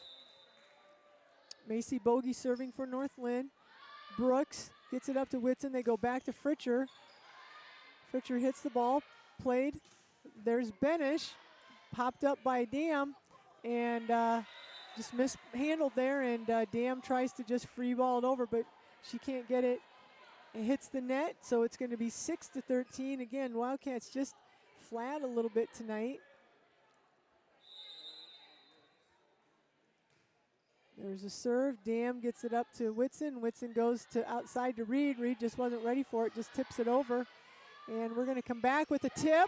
Macy Bogey serving for North Lynn. Brooks gets it up to Whitson. They go back to Fritcher. Fritcher hits the ball, played. There's Benish, popped up by Dam, and just mishandled there, and Dam tries to just free ball it over, but she can't get it. It hits the net, so it's going to be 6-13. Again, Wildcats just flat a little bit tonight. There's a serve. Dam gets it up to Whitson. Whitson goes to outside to Reed. Reed just wasn't ready for it, just tips it over. And we're going to come back with a tip.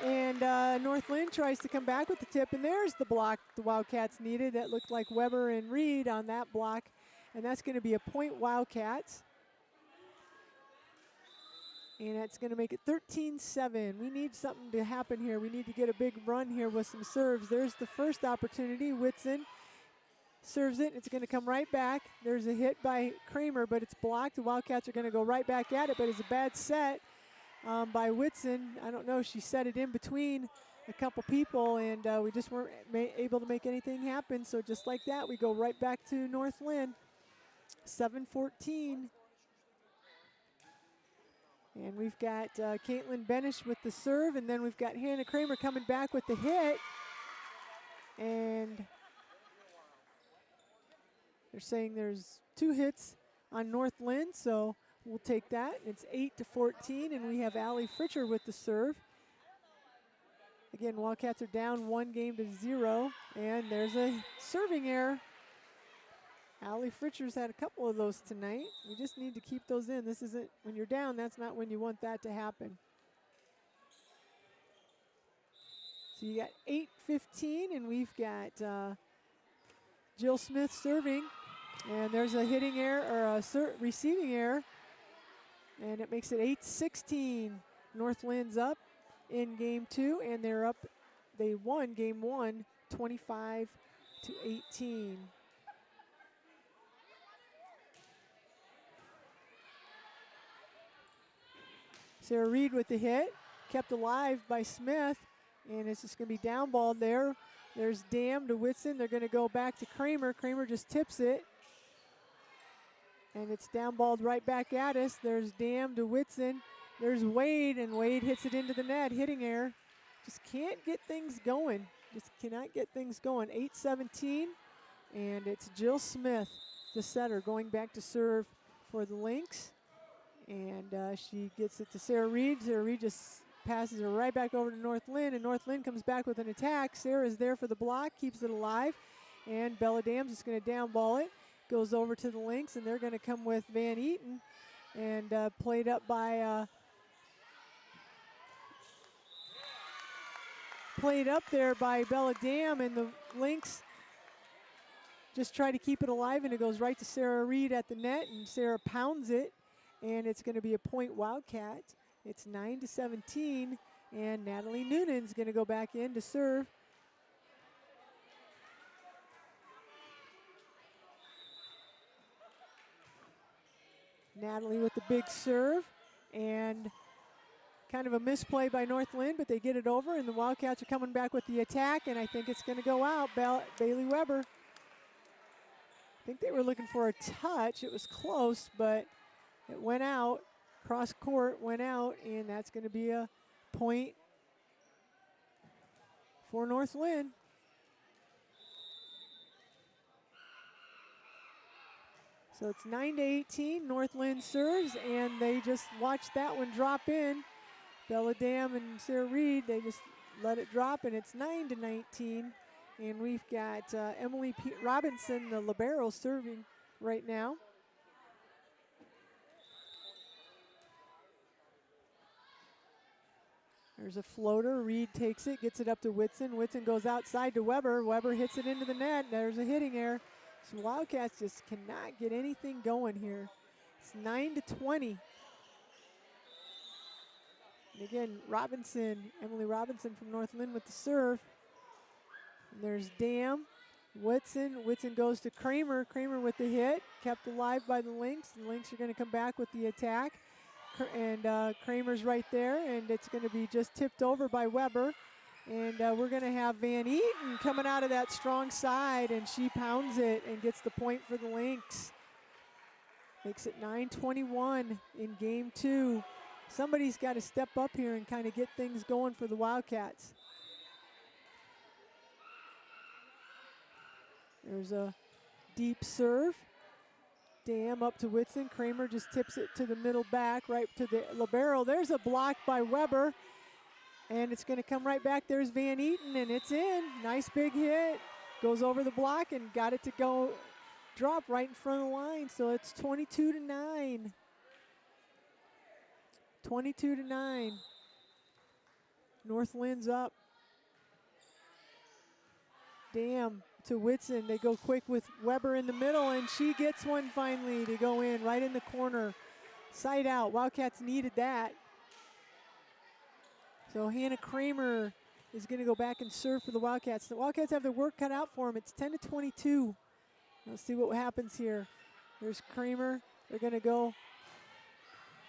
And North Lynn tries to come back with the tip, and there's the block the Wildcats needed. That looked like Weber and Reed on that block. And that's going to be a point Wildcats. And that's going to make it 13-7. We need something to happen here. We need to get a big run here with some serves. There's the first opportunity. Whitson serves it. It's going to come right back. There's a hit by Kramer, but it's blocked. The Wildcats are going to go right back at it, but it's a bad set by Whitson. I don't know. She set it in between a couple people, and we just weren't able to make anything happen. So just like that, we go right back to North Lynn. 7-14. And we've got Caitlin Benish with the serve, and then we've got Hannah Kramer coming back with the hit. And they're saying there's 2 hits on North Lynn, so we'll take that. It's 8-14, and we have Allie Fritcher with the serve. Again, Wildcats are down 1-0, and there's a serving error. Allie Fritcher's had a couple of those tonight. We just need to keep those in. This isn't, when you're down, that's not when you want that to happen. So you got 8-15, and we've got Jill Smith serving. And there's a hitting error, or a receiving error. And it makes it 8-16. North Lynn's up in game 2, and they're up. They won game 1, 25-18. Sarah Reed with the hit, kept alive by Smith, and it's just going to be down balled there. There's Dam to Whitson. They're going to go back to Kramer. Kramer just tips it, and it's down balled right back at us. There's Dam to Whitson. There's Wade, and Wade hits it into the net, hitting error. Just can't get things going. Just cannot get things going. 8-17, and it's Jill Smith, the setter, going back to serve for the Lynx. And she gets it to Sarah Reed. Sarah Reed just passes her right back over to North Lynn, and North Lynn comes back with an attack. Sarah's there for the block, keeps it alive, and Bella Dams is going to down ball it. Goes over to the Lynx, and they're going to come with Van Eaton, and played up by played up there by Bella Dam, and the Lynx just try to keep it alive, and it goes right to Sarah Reed at the net, and Sarah pounds it. And it's going to be a point Wildcat. It's 9-17, and Natalie Noonan's going to go back in to serve. Natalie with the big serve, and kind of a misplay by North Linn, but they get it over, and the Wildcats are coming back with the attack, and I think it's going to go out. Bailey Weber. I think they were looking for a touch. It was close, but it went out. Cross court went out, and that's going to be a point for North Linn. So it's 9-18. North Linn serves, and they just watched that one drop in. Bella Dam and Sarah Reed, they just let it drop, and it's 9-19. And we've got Emily Robinson, the libero, serving right now. There's a floater. Reed takes it, gets it up to Whitson. Whitson goes outside to Weber. Weber hits it into the net. There's a hitting error. So Wildcats just cannot get anything going here. It's 9-20. And again, Emily Robinson from North Linn with the serve. And there's Dam, Whitson. Whitson goes to Kramer. Kramer with the hit, kept alive by the Lynx. The Lynx are going to come back with the attack. And Kramer's right there, and it's going to be just tipped over by Weber. And we're going to have Van Eaton coming out of that strong side, and she pounds it and gets the point for the Lynx. Makes it 9-21 in game 2. Somebody's got to step up here and kind of get things going for the Wildcats. There's a deep serve. Dam up to Whitson. Kramer just tips it to the middle back, right to the libero. There's a block by Weber. And it's going to come right back. There's Van Eaton, and it's in. Nice big hit. Goes over the block and got it to go drop right in front of the line. So it's 22-9. 22-9. North Linn's up. Dam to Whitson. They go quick with Weber in the middle, and she gets one finally to go in right in the corner. Side out. Wildcats needed that. So Hannah Kramer is going to go back and serve for the Wildcats. The Wildcats have their work cut out for them. It's 10-22. Let's see what happens here. There's Kramer. They're going to go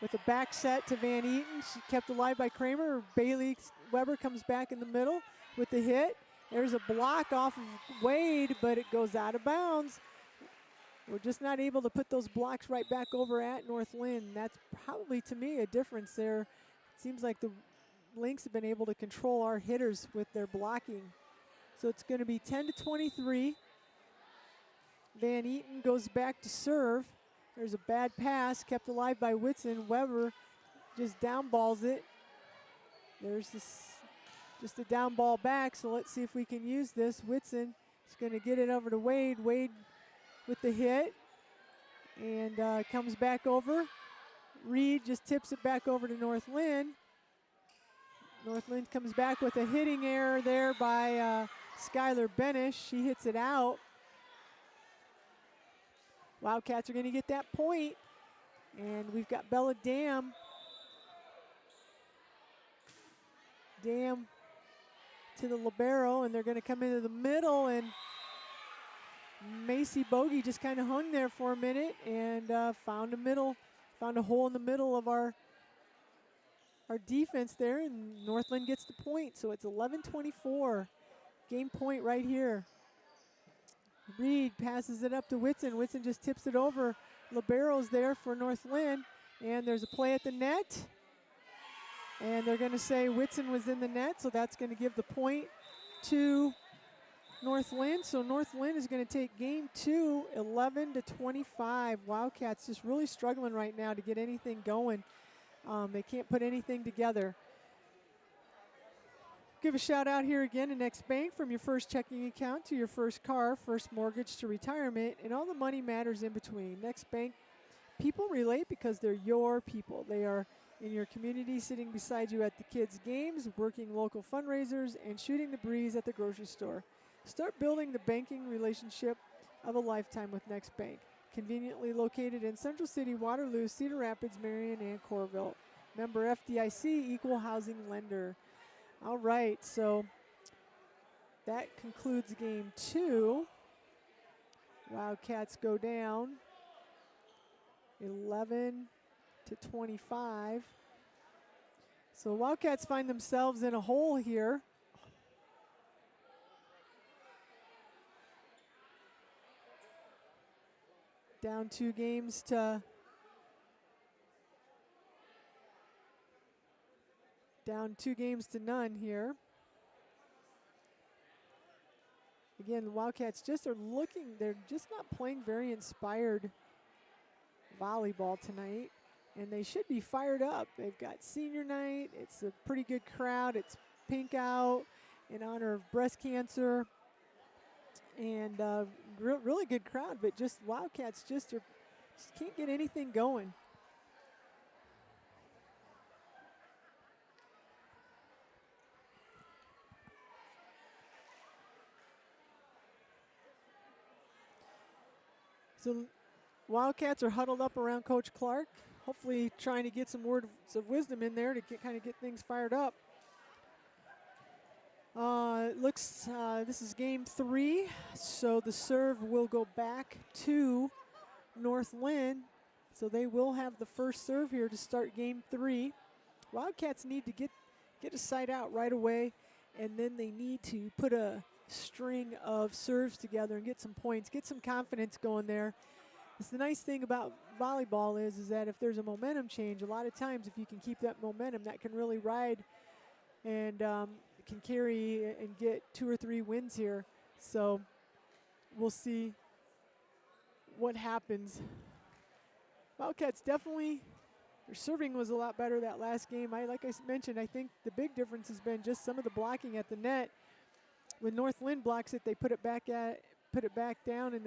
with a back set to Van Eaton. She kept alive by Kramer. Bailey Weber comes back in the middle with the hit. There's a block off of Wade, but it goes out of bounds. We're just not able to put those blocks right back over at North Linn. That's probably, to me, a difference there. It seems like the Lynx have been able to control our hitters with their blocking. So it's going to be 10-23. Van Eaton goes back to serve. There's a bad pass kept alive by Whitson. Weber just down balls it. There's this, just a down ball back, so let's see if we can use this. Whitson is going to get it over to Wade. Wade with the hit and comes back over. Reed just tips it back over to North Linn. North Linn comes back with a hitting error there by Skylar Benish. She hits it out. Wildcats are going to get that point. And we've got Bella Dam. Dam to the libero, and they're going to come into the middle, and Macy Bogey just kind of hung there for a minute and found a hole in the middle of our defense there, and North Linn gets the point. So it's 11-24. Game point right here. Reed passes it up to Whitson. Whitson just tips it over. Libero's there for North Linn, and there's a play at the net. And they're going to say Whitson was in the net, so that's going to give the point to North Linn. So North Linn is going to take game 2, 11-25. Wildcats just really struggling right now to get anything going. They can't put anything together. Give a shout out here again to Next Bank. From your first checking account to your first car, first mortgage to retirement, and all the money matters in between. Next Bank, people relate because they're your people. They are in your community, sitting beside you at the kids' games, working local fundraisers, and shooting the breeze at the grocery store. Start building the banking relationship of a lifetime with Next Bank. Conveniently located in Central City, Waterloo, Cedar Rapids, Marion, and Coralville. Member FDIC, equal housing lender. All right, so that concludes game 2. Wildcats go down 11-25. So Wildcats find themselves in a hole here. Down 2 games to none here. Again, the Wildcats just are looking, they're just not playing very inspired volleyball tonight, and they should be fired up. They've got senior night, it's a pretty good crowd, it's pink out in honor of breast cancer, and really good crowd, but just Wildcats just can't get anything going. So Wildcats are huddled up around Coach Clark, hopefully trying to get some words of wisdom in there to kind of get things fired up. This is game 3, so the serve will go back to North Linn. So they will have the first serve here to start game 3. Wildcats need to get a side out right away, and then they need to put a string of serves together and get some points, get some confidence going there. It's the nice thing about volleyball is that if there's a momentum change, a lot of times if you can keep that momentum, that can really ride and can carry and get 2 or 3 wins here. So we'll see what happens. Wildcats definitely, their serving was a lot better that last game. Like I mentioned, I think the big difference has been just some of the blocking at the net. When North Linn blocks it, they put it back down, and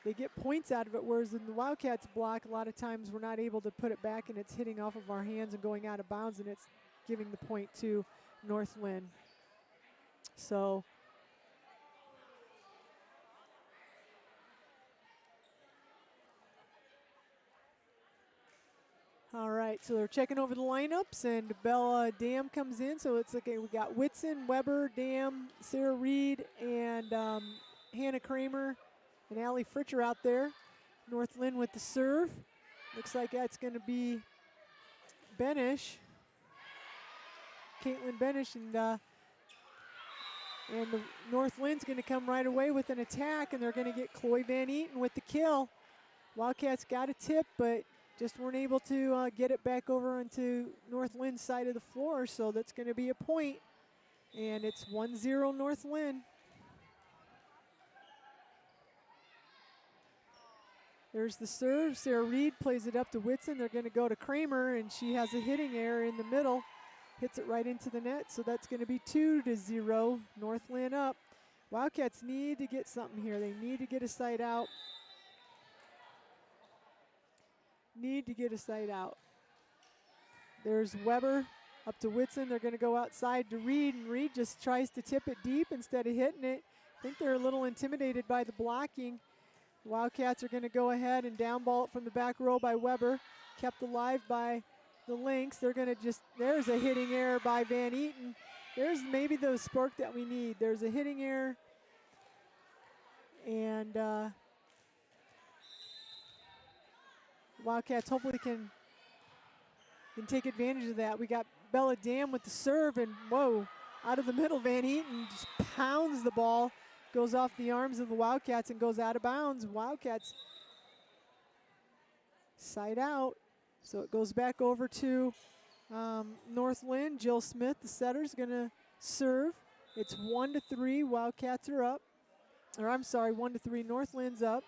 they get points out of it, whereas in the Wildcats block, a lot of times we're not able to put it back, and it's hitting off of our hands and going out of bounds, and it's giving the point to North Linn. So all right, so they're checking over the lineups, and Bella Dam comes in. So it's okay, we got Whitson, Weber, Dam, Sarah Reed, and Hannah Kramer and Allie Fritcher out there. North Linn with the serve. Looks like that's going to be Benish, Caitlin Benish, and the North Linn's going to come right away with an attack, and they're going to get Chloe Van Eaton with the kill. Wildcats got a tip, but just weren't able to get it back over onto North Linn's side of the floor, so that's going to be a point. And it's 1-0 North Linn. There's the serve. Sarah Reed plays it up to Whitson. They're going to go to Kramer, and she has a hitting error in the middle. Hits it right into the net, so that's going to be 2-0. North Linn up. Wildcats need to get something here. They need to get a side out. There's Weber up to Whitson. They're going to go outside to Reed, and Reed just tries to tip it deep instead of hitting it. I think they're a little intimidated by the blocking. Wildcats are going to go ahead and downball it from the back row by Weber. Kept alive by the Lynx. They're going to there's a hitting error by Van Eaton. There's maybe the spark that we need. There's a hitting error, and Wildcats hopefully can take advantage of that. We got Bella Dam with the serve, and whoa, out of the middle, Van Eaton just pounds the ball, goes off the arms of the Wildcats and goes out of bounds. Wildcats side out, so it goes back over to North Linn. Jill Smith, the setter, is going to serve. It's 1-3. Wildcats are up. Or I'm sorry, 1-3. North Linn's up.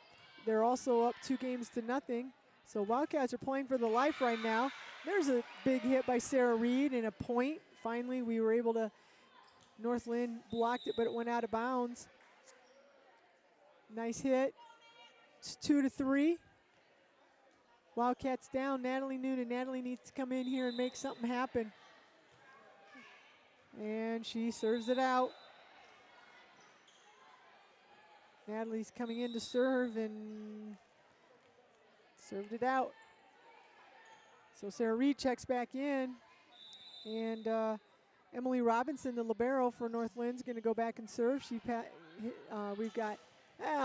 They're also up 2-0. So Wildcats are playing for the life right now. There's a big hit by Sarah Reed and a point. Finally, we were able to, North Linn blocked it, but it went out of bounds. Nice hit. It's 2-3. Wildcats down. Natalie Noonan. Natalie needs to come in here and make something happen. And she serves it out. Natalie's coming in to serve and served it out. So Sarah Reed checks back in. And Emily Robinson, the libero for North Linn, is going to go back and serve. We've got,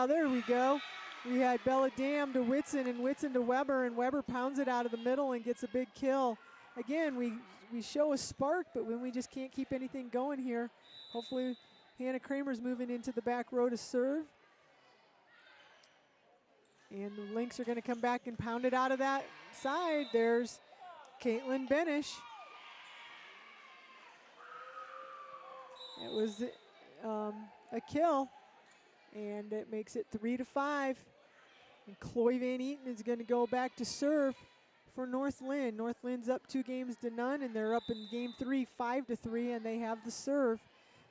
there we go. we had Bella Dam to Whitson and Whitson to Weber, and Weber pounds it out of the middle and gets a big kill. Again, we show a spark, but when we just can't keep anything going here. Hopefully Hannah Kramer's moving into the back row to serve. And the Lynx are going to come back and pound it out of that side. There's Caitlin Benish. It was a kill, and it makes it 3-5. And Chloe Van Eaton is going to go back to serve for North Linn. North Linn's up 2-0, and they're up in game 3, 5-3, and they have the serve.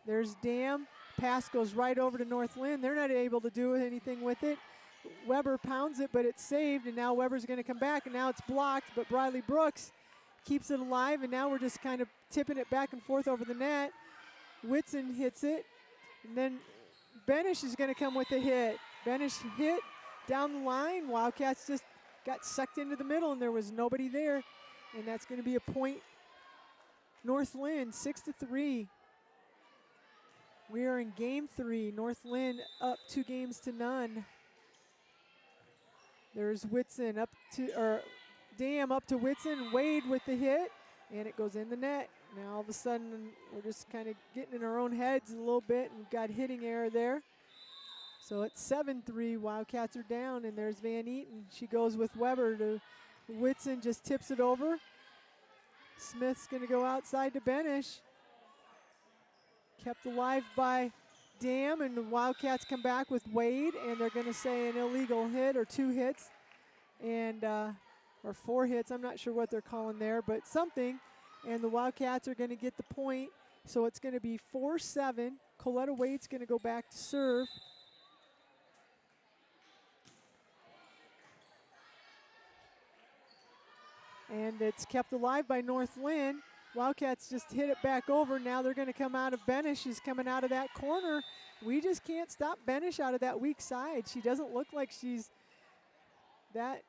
There's Dam. Pass goes right over to North Linn. They're not able to do anything with it. Weber pounds it, but it's saved, and now Weber's going to come back, and now it's blocked, but Briley Brooks keeps it alive, and now we're just kind of tipping it back and forth over the net. Whitson hits it, and then Benish is going to come with a hit. Benish hit down the line. Wildcats just got sucked into the middle, and there was nobody there, and that's going to be a point. North Linn, 6-3. We are in game 3. North Linn up 2-0. There's Whitson up to, or Dam up to Whitson. Wade with the hit, and it goes in the net. Now all of a sudden we're just kind of getting in our own heads a little bit, and we've got hitting error there. So it's 7-3. Wildcats are down, and there's Van Eaton. She goes with Weber to Whitson, just tips it over. Smith's going to go outside to Benish. Kept alive by Dam, and the Wildcats come back with Wade, and they're going to say an illegal hit or 2 hits, and or 4 hits. I'm not sure what they're calling there, but something. And the Wildcats are going to get the point, so it's going to be 4-7. Coletta Wade's going to go back to serve. And it's kept alive by North Linn. Wildcats just hit it back over. Now they're going to come out of Benish. She's coming out of that corner. We just can't stop Benish out of that weak side. She doesn't look like she's that.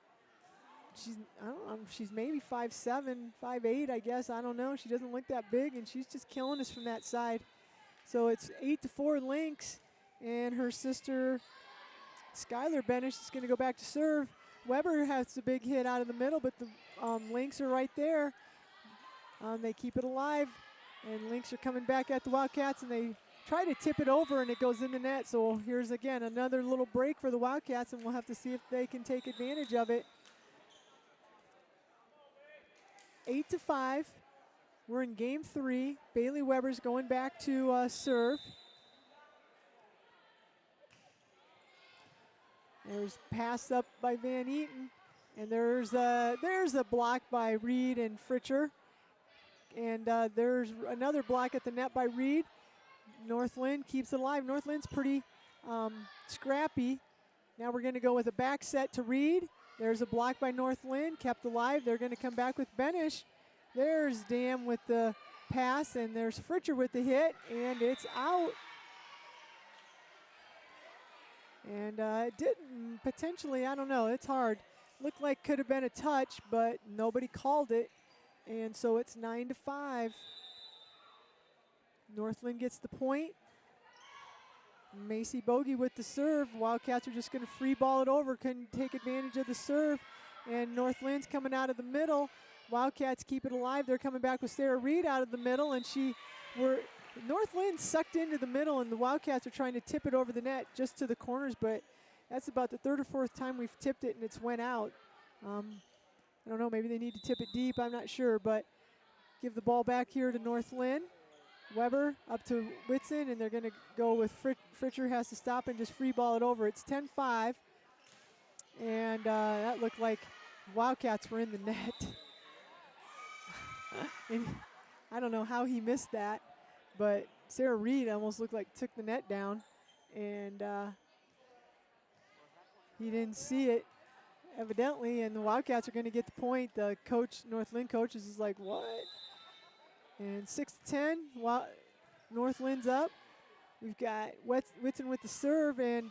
I don't know, she's maybe 5'7", 5'8", I guess. I don't know. She doesn't look that big, and she's just killing us from that side. So it's 8-4 Lynx, and her sister Skylar Benish is going to go back to serve. Weber has a big hit out of the middle, but the Lynx are right there. They keep it alive, and Lynx are coming back at the Wildcats, and they try to tip it over, and it goes in the net. So here's, again, another little break for the Wildcats, and we'll have to see if they can take advantage of it. 8-5. We're in game 3. Bailey Weber's going back to serve. There's pass up by Van Eaton, and there's a block by Reed and Fritcher. And there's another block at the net by Reed. North Linn keeps it alive. North Linn's pretty scrappy. Now we're going to go with a back set to Reed. There's a block by North Linn, kept alive. They're going to come back with Benish. There's Dam with the pass, and there's Fritcher with the hit, and it's out. And it didn't, potentially, I don't know, it's hard. Looked like could have been a touch, but nobody called it. And so it's 9-5. North Linn gets the point. Macy Bogey with the serve. Wildcats are just going to free ball it over, couldn't take advantage of the serve. And North Linn's coming out of the middle. Wildcats keep it alive. They're coming back with Sarah Reed out of the middle, and North Linn sucked into the middle, and the Wildcats are trying to tip it over the net just to the corners, but that's about the 3rd or 4th time we've tipped it, and it's went out. I don't know, maybe they need to tip it deep, I'm not sure, but give the ball back here to North Linn. Weber up to Whitson, and they're going to go with Fritcher has to stop and just free ball it over. It's 10-5, and that looked like Wildcats were in the net. And I don't know how he missed that, but Sarah Reed almost looked like took the net down, and he didn't see it, evidently, and the Wildcats are going to get the point. The coach, North Linn coaches, is like, what? And 6-10, North Linn's up. We've got Whitson with the serve, and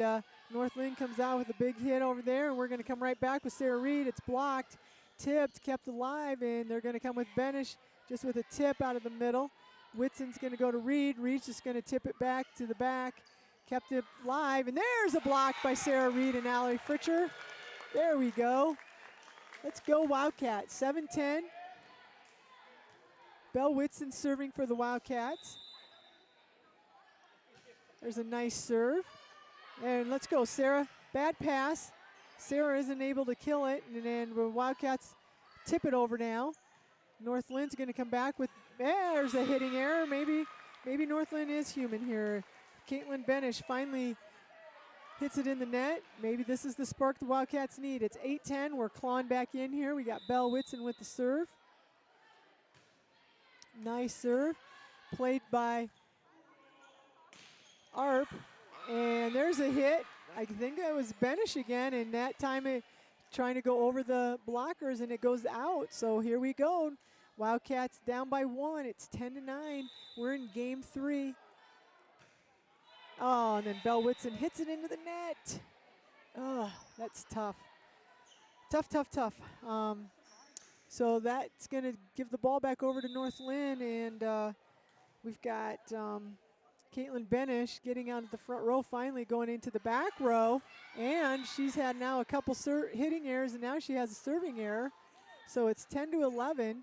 North Linn comes out with a big hit over there, and we're going to come right back with Sarah Reed. It's blocked, tipped, kept alive, and they're going to come with Benish just with a tip out of the middle. Whitson's going to go to Reed. Reed's just going to tip it back to the back, kept it live, and there's a block by Sarah Reed and Allie Fritcher. There we go. Let's go Wildcats, 7-10. Belle Whitson serving for the Wildcats. There's a nice serve. And let's go, Sarah. Bad pass. Sarah isn't able to kill it, and then the Wildcats tip it over now. North Lynn's going to come back with, there's a hitting error. Maybe North Lynn is human here. Caitlin Benish finally hits it in the net. Maybe this is the spark the Wildcats need. It's 8-10. We're clawing back in here. We got Belle Whitson with the serve. Nice serve. Played by Arp. And there's a hit. I think it was Benish again, and that time it trying to go over the blockers, and it goes out. So here we go. Wildcats down by 1. It's 10-9. We're in game 3. Oh, and then Belle Whitson hits it into the net. Oh, that's tough. Tough. So that's going to give the ball back over to North Lynn, and we've got Caitlin Benish getting out of the front row, finally going into the back row, and she's had now a couple hitting errors, and now she has a serving error. So it's 10-11.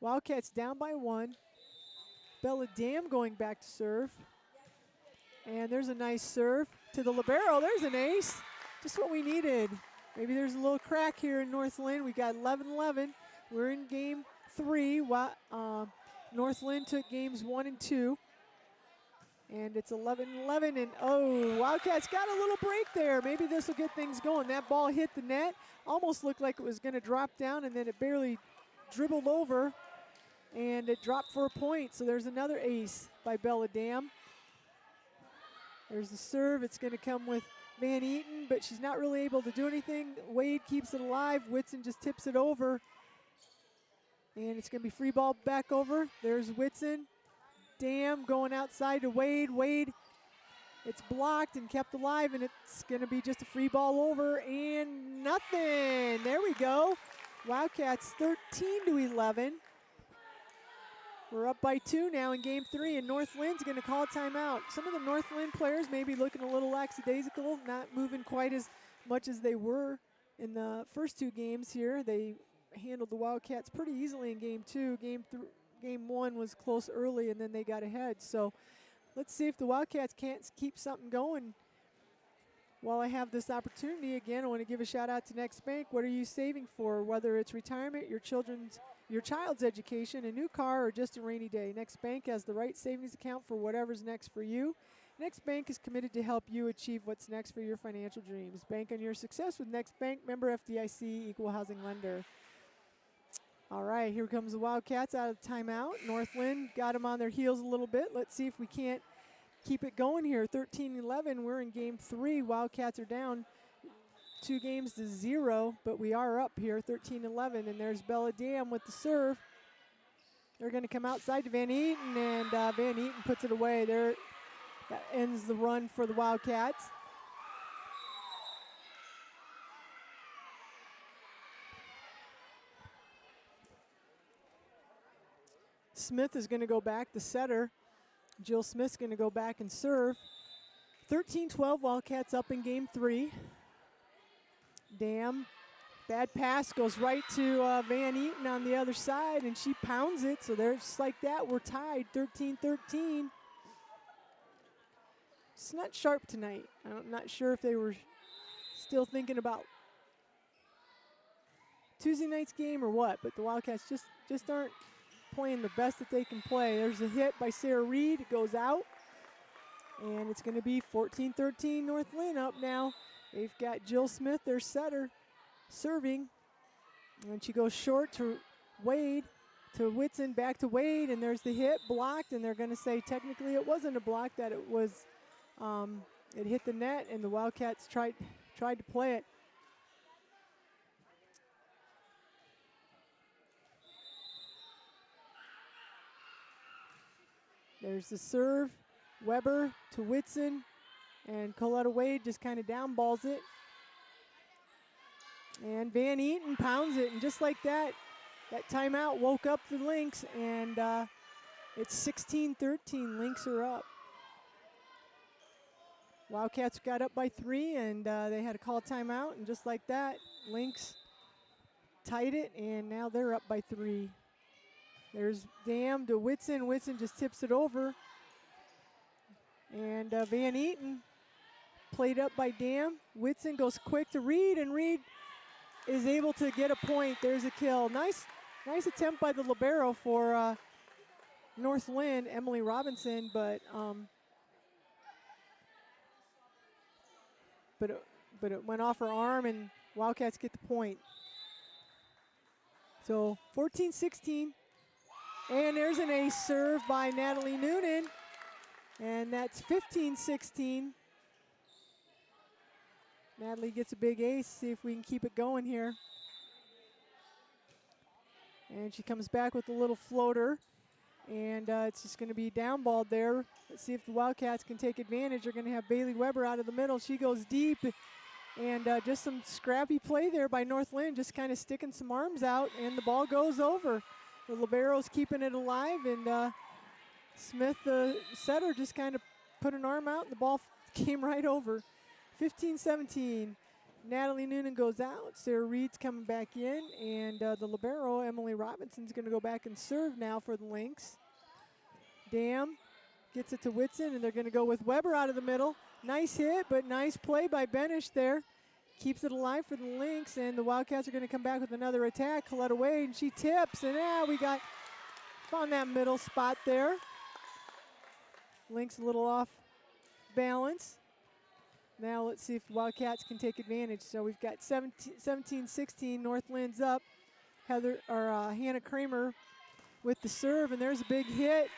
Wildcats down by 1. Bella Dam going back to serve. And there's a nice serve to the libero. There's an ace. Just what we needed. Maybe there's a little crack here in North Lynn. We got 11-11. We're in game 3. North Lynn took games 1 and 2. And it's 11-11. And oh, Wildcats got a little break there. Maybe this will get things going. That ball hit the net. Almost looked like it was going to drop down, and then it barely dribbled over. And it dropped for a point. So there's another ace by Bella Dam. There's the serve. It's going to come with Van Eaton, but she's not really able to do anything. Wade keeps it alive. Whitson just tips it over. And it's going to be free ball back over. There's Whitson. Dam going outside to Wade. Wade, it's blocked and kept alive, and it's going to be just a free ball over and nothing. There we go. Wildcats 13-11. We're up by 2 now in game 3, and North Lynn's going to call a timeout. Some of the North Lynn players may be looking a little lackadaisical, not moving quite as much as they were in the first 2 games here. They handled the Wildcats pretty easily in game 2. Game 1 was close early, and then they got ahead. So let's see if the Wildcats can't keep something going. While I have this opportunity, again, I want to give a shout out to Next Bank. What are you saving for? Whether it's retirement, your child's education, a new car, or just a rainy day, Next Bank has the right savings account for whatever's next for you. Next Bank is committed to help you achieve what's next for your financial dreams. Bank on your success with Next Bank, member FDIC, equal housing lender. All right, here comes the Wildcats out of the timeout. North Lynn got them on their heels a little bit. Let's see if we can't keep it going here. 13-11, we're in game 3. Wildcats are down 2 games to 0, but we are up here 13-11, and there's Bella Dam with the serve. They're going to come outside to Van Eaton, and Van Eaton puts it away. That ends the run for the Wildcats. Smith is going to go back, the setter. Jill Smith's going to go back and serve. 13-12, Wildcats up in game 3. Dam, bad pass, goes right to Van Eaton on the other side, and she pounds it. So there's just like that, we're tied, 13-13. It's not sharp tonight. I'm not sure if they were still thinking about Tuesday night's game or what, but the Wildcats just aren't playing the best that they can play. There's a hit by Sarah Reed. It goes out. And it's going to be 14-13 North Lynn up now. They've got Jill Smith, their setter, serving. And she goes short to Wade, to Whitson, back to Wade, and there's the hit, blocked, and they're going to say technically it wasn't a block, that it was, it hit the net, and the Wildcats tried to play it. There's the serve, Weber to Whitson, and Coletta Wade just kind of down balls it. And Van Eaton pounds it, and just like that, that timeout woke up the Lynx, and it's 16-13, Lynx are up. Wildcats got up by 3, and they had to call timeout, and just like that, Lynx tied it, and now they're up by 3. There's Dam to Whitson. Whitson just tips it over. And Van Eaton played up by Dam. Whitson goes quick to Reed, and Reed is able to get a point. There's a kill. Nice attempt by the libero for North Linn, Emily Robinson, but it went off her arm, and Wildcats get the point. So 14-16, and there's an ace serve by Natalie Noonan, and that's 15-16. Natalie gets a big ace. See if we can keep it going here. And she comes back with a little floater, and it's just going to be downballed there. Let's see if the Wildcats can take advantage. They're going to have Bailey Weber out of the middle. She goes deep, and just some scrappy play there by North Linn, just kind of sticking some arms out, and the ball goes over. The libero's keeping it alive, and Smith, the setter, just kind of put an arm out, and the ball came right over. 15-17. Natalie Noonan goes out. Sarah Reed's coming back in, and the libero, Emily Robinson's going to go back and serve now for the Lynx. Dam gets it to Whitson, and they're going to go with Weber out of the middle. Nice hit, but nice play by Benish there. Keeps it alive for the Lynx, and the Wildcats are going to come back with another attack. Coletta Wade, and she tips, and we found that middle spot there. Lynx a little off balance. Now let's see if the Wildcats can take advantage. So we've got 17-16, North Lynn's up. Hannah Kramer with the serve, and there's a big hit.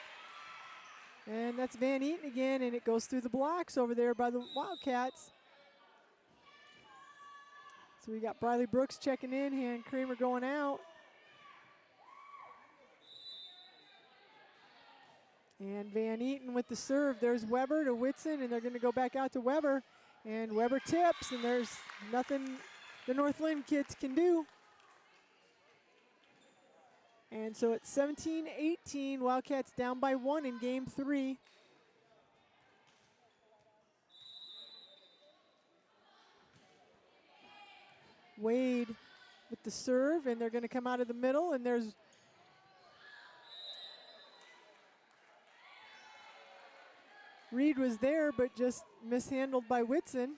And that's Van Eaton again, and it goes through the blocks over there by the Wildcats. So we got Briley Brooks checking in, Hannah Kramer going out. And Van Eaton with the serve. There's Weber to Whitson, and they're going to go back out to Weber. And Weber tips, and there's nothing the North Linn kids can do. And so it's 17-18, Wildcats down by 1 in game 3. Wade with the serve, and they're going to come out of the middle, and there's Reed was there, but just mishandled by Whitson.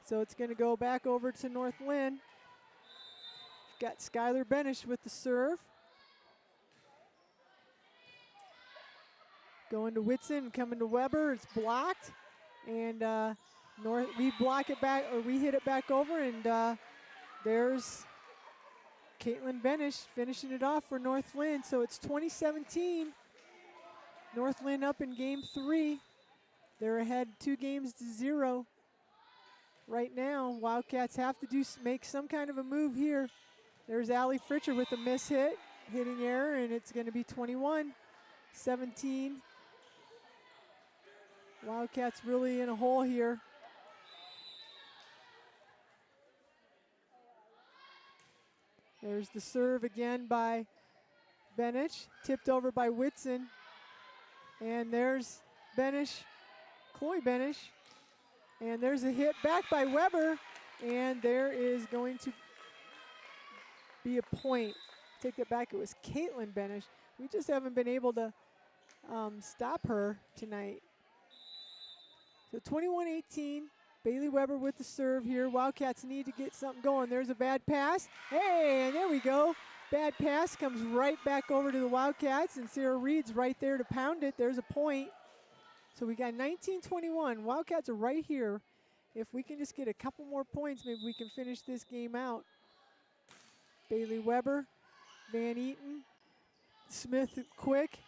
So it's going to go back over to North Linn. Got Skylar Benish with the serve. Going to Whitson, coming to Weber. It's blocked, and we block it back, or we hit it back over, and there's Caitlin Benish finishing it off for North Linn. So it's 2017. North Linn up in game 3. They're ahead 2-0 right now. Wildcats have to make some kind of a move here. There's Allie Fritcher with a miss hit, hitting error, and it's going to be 21-17. Wildcats really in a hole here. There's the serve again by Benish, tipped over by Whitson. And there's Benish, Chloe Benish. And there's a hit back by Weber. And there is going to be a point. Take that back, it was Caitlin Benish. We just haven't been able to stop her tonight. So 21-18, Bailey Weber with the serve here. Wildcats need to get something going. There's a bad pass. Hey, and there we go. Bad pass comes right back over to the Wildcats, and Sarah Reed's right there to pound it. There's a point. So we got 19-21. Wildcats are right here. If we can just get a couple more points, maybe we can finish this game out. Bailey Weber, Van Eaton, Smith quick,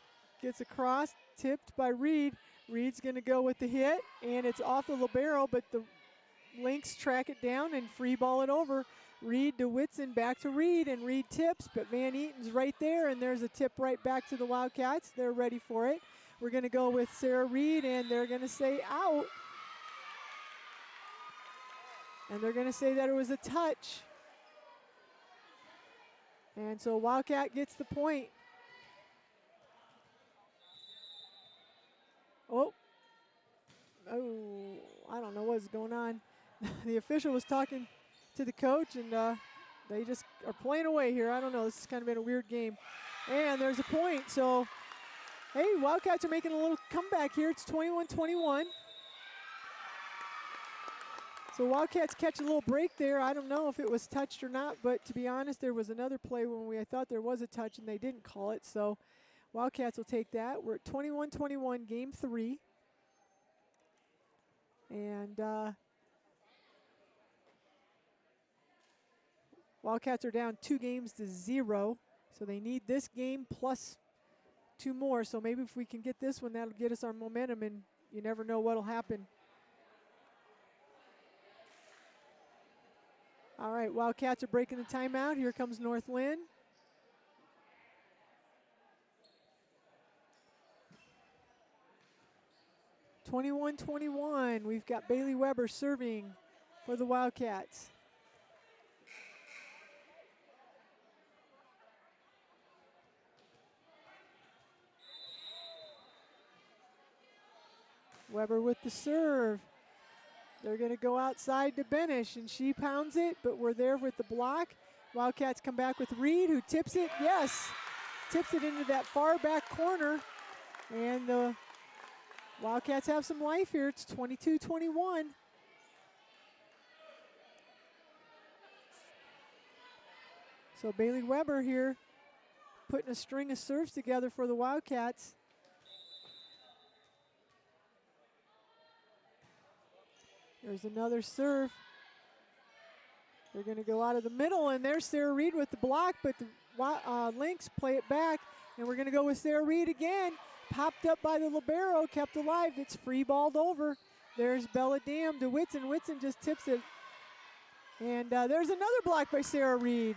gets across, tipped by Reed. Reed's gonna go with the hit, and it's off the libero, but the Lynx track it down and free ball it over. Reed to Whitson, back to Reed, and Reed tips, but Van Eaton's right there, and there's a tip right back to the Wildcats. They're ready for it. We're gonna go with Sarah Reed, and they're gonna say out. And they're gonna say that it was a touch. And so Wildcat gets the point. Oh, I don't know what's going on. The official was talking to the coach, and they just are playing away here. I don't know. This has kind of been a weird game. And there's a point. So, hey, Wildcats are making a little comeback here. It's 21-21. So Wildcats catch a little break there. I don't know if it was touched or not, but to be honest, there was another play when I thought there was a touch and they didn't call it. So Wildcats will take that. We're at 21-21, game 3. And Wildcats are down 2-0, so they need this game plus 2 more. So maybe if we can get this one, that'll get us our momentum, and you never know what'll happen. All right, Wildcats are breaking the timeout. Here comes North Linn. (21-21). We've got Bailey Weber serving for the Wildcats. Weber with the serve. They're going to go outside to Benish, and she pounds it, but we're there with the block. Wildcats come back with Reed, who tips it. Yes, tips it into that far back corner. And the Wildcats have some life here. It's 22-21. So Bailey Weber here putting a string of serves together for the Wildcats. There's another serve. They're going to go out of the middle, and there's Sarah Reed with the block, but the Lynx play it back, and we're going to go with Sarah Reed again. Popped up by the libero, kept alive. It's free balled over. There's Bella Dam to Whitson. Whitson just tips it. And there's another block by Sarah Reed.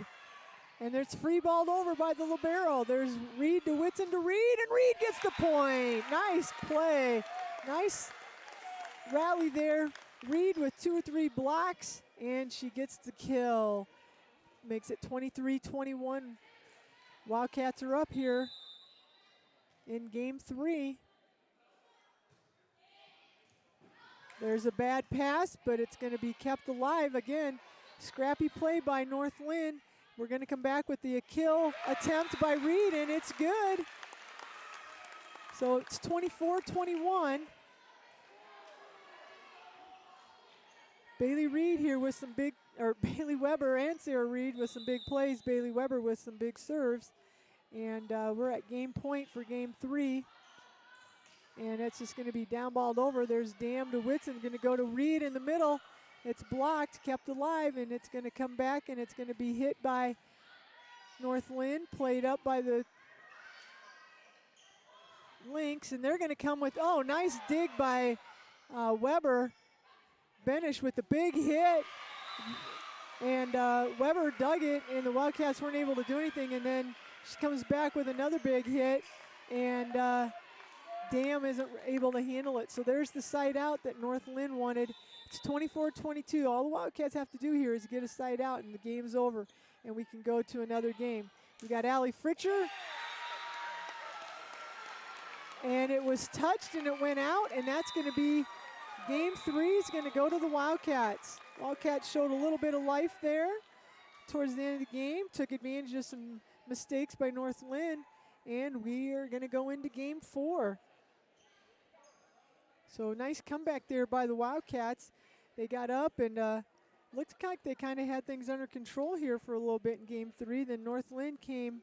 And it's free balled over by the libero. There's Reed to Whitson to Reed, and Reed gets the point. Nice play. Nice rally there. Reed with 2 or 3 blocks, and she gets the kill. Makes it 23-21. Wildcats are up here in game 3. There's a bad pass, but it's going to be kept alive again. Scrappy play by North Linn. We're going to come back with the kill attempt by Reed, and it's good. So it's 24-21. Bailey Reed here with some big, or Bailey Weber and Sarah Reed with some big plays. Bailey Weber with some big serves. And we're at game point for game 3. And it's just going to be downballed over. There's Dam to Whitson, going to go to Reed in the middle. It's blocked, kept alive, and it's going to come back, and it's going to be hit by North Linn, played up by the Lynx, and they're going to come with, oh, nice dig by Weber. Benish with the big hit, and Weber dug it, and the Wildcats weren't able to do anything, and then she comes back with another big hit, and Dam isn't able to handle it. So there's the side out that North Linn wanted. It's 24-22. All the Wildcats have to do here is get a side out, and the game's over, and we can go to another game. We got Allie Fritcher, and it was touched, and it went out, and that's going to be game 3 is going to go to the Wildcats. Wildcats showed a little bit of life there towards the end of the game, took advantage of some mistakes by North Linn, and we are going to go into game 4. So nice comeback there by the Wildcats. They got up and looked like they kind of had things under control here for a little bit in game 3. Then North Linn came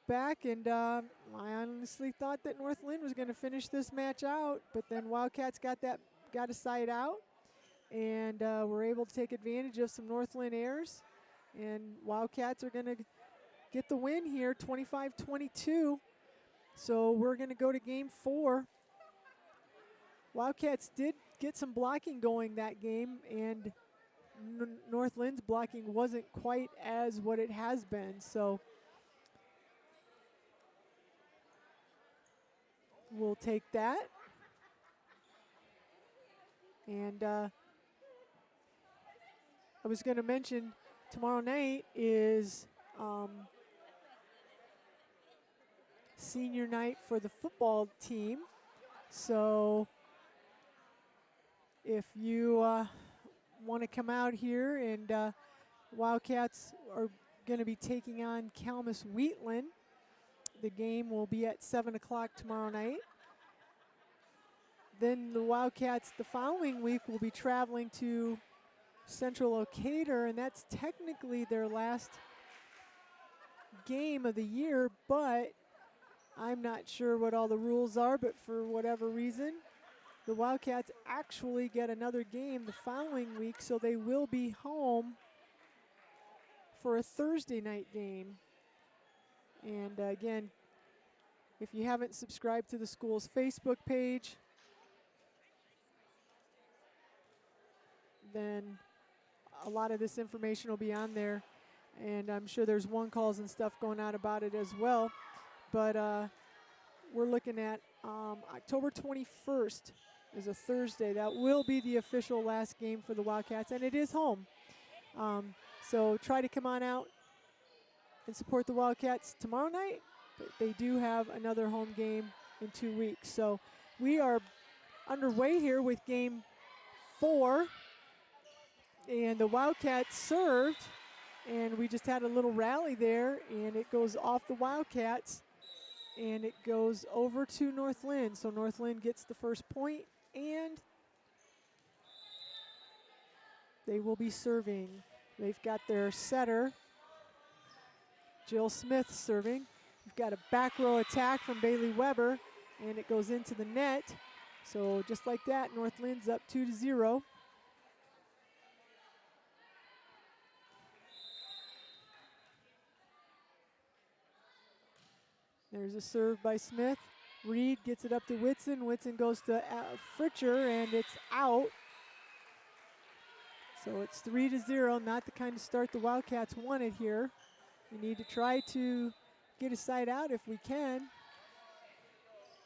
back, and I honestly thought that North Linn was going to finish this match out, but then Wildcats got a side out, and were able to take advantage of some North Linn errors, and Wildcats are going to get the win here, 25-22. So we're going to go to game 4. Wildcats did get some blocking going that game, and North Linn's blocking wasn't quite as what it has been. So we'll take that. And I was going to mention tomorrow night is senior night for the football team. So if you want to come out here, and Wildcats are going to be taking on Kalmus Wheatland. The game will be at 7 o'clock tomorrow night. Then the Wildcats the following week will be traveling to Central Ocator, and that's technically their last game of the year, but I'm not sure what all the rules are, but for whatever reason, the Wildcats actually get another game the following week, so they will be home for a Thursday night game. And again, if you haven't subscribed to the school's Facebook page, then a lot of this information will be on there. And I'm sure there's one calls and stuff going out about it as well. But we're looking at October 21st is a Thursday. That will be the official last game for the Wildcats, and it is home. So try to come on out and support the Wildcats tomorrow night, but they do have another home game in 2 weeks. So we are underway here with game 4, and the Wildcats served, and we just had a little rally there, and it goes off the Wildcats, and it goes over to North Linn. So North Linn gets the first point, and they will be serving. They've got their setter, Jill Smith, serving. We've got a back row attack from Bailey Weber, and it goes into the net. So just like that, North Linn's up 2-0. There's a serve by Smith. Reed gets it up to Whitson. Whitson goes to Fritcher, and it's out. So it's 3-0, not the kind of start the Wildcats wanted here. We need to try to get a side out if we can.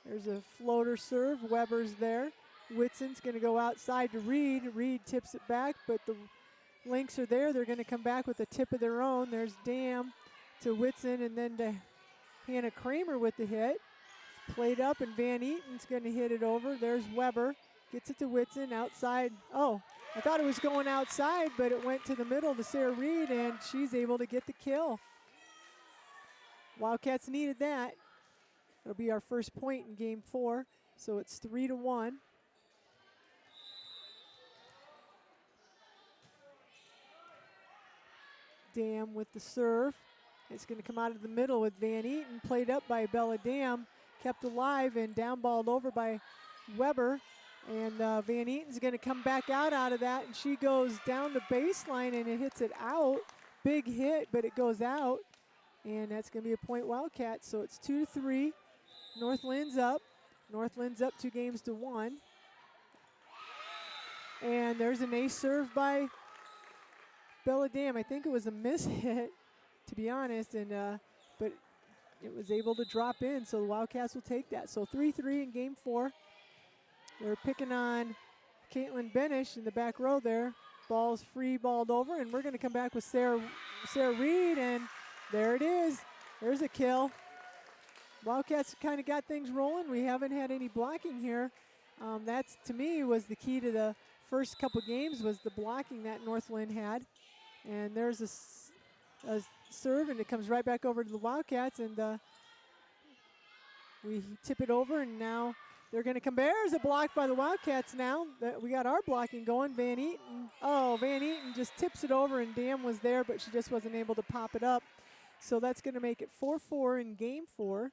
There's a floater serve. Weber's there. Whitson's going to go outside to Reed. Reed tips it back, but the Lynx are there. They're going to come back with a tip of their own. There's Dam to Whitson, and then to Hannah Kramer with the hit. Played up, and Van Eaton's going to hit it over. There's Weber. Gets it to Whitson outside. Oh, I thought it was going outside, but it went to the middle to Sarah Reed, and she's able to get the kill. Wildcats needed that. It'll be our first point in game 4, so it's 3-1. Dam with the serve. It's going to come out of the middle with Van Eaton, played up by Bella Dam, kept alive and downballed over by Weber. And Van Eaton's going to come back out of that, and she goes down the baseline and it hits it out. Big hit, but it goes out. And that's going to be a point Wildcats, so it's 2-3. North Linn's up. North Linn's up 2-1. And there's an ace serve by Bella Dam. I think it was a miss hit, to be honest, and but it was able to drop in, so the Wildcats will take that. So 3-3 in game 4. They're picking on Caitlin Benish in the back row there. Ball's free, balled over, and we're going to come back with Sarah Reed, and there it is. There's a kill. Wildcats kind of got things rolling. We haven't had any blocking here. That's, to me, was the key to the first couple games, was the blocking that North Linn had. And there's a serve, and it comes right back over to the Wildcats, and we tip it over, and now they're going to come. There's a block by the Wildcats now. We got our blocking going. Van Eaton. Oh, Van Eaton just tips it over, and Dam was there, but she just wasn't able to pop it up. So that's going to make it 4-4 in game 4.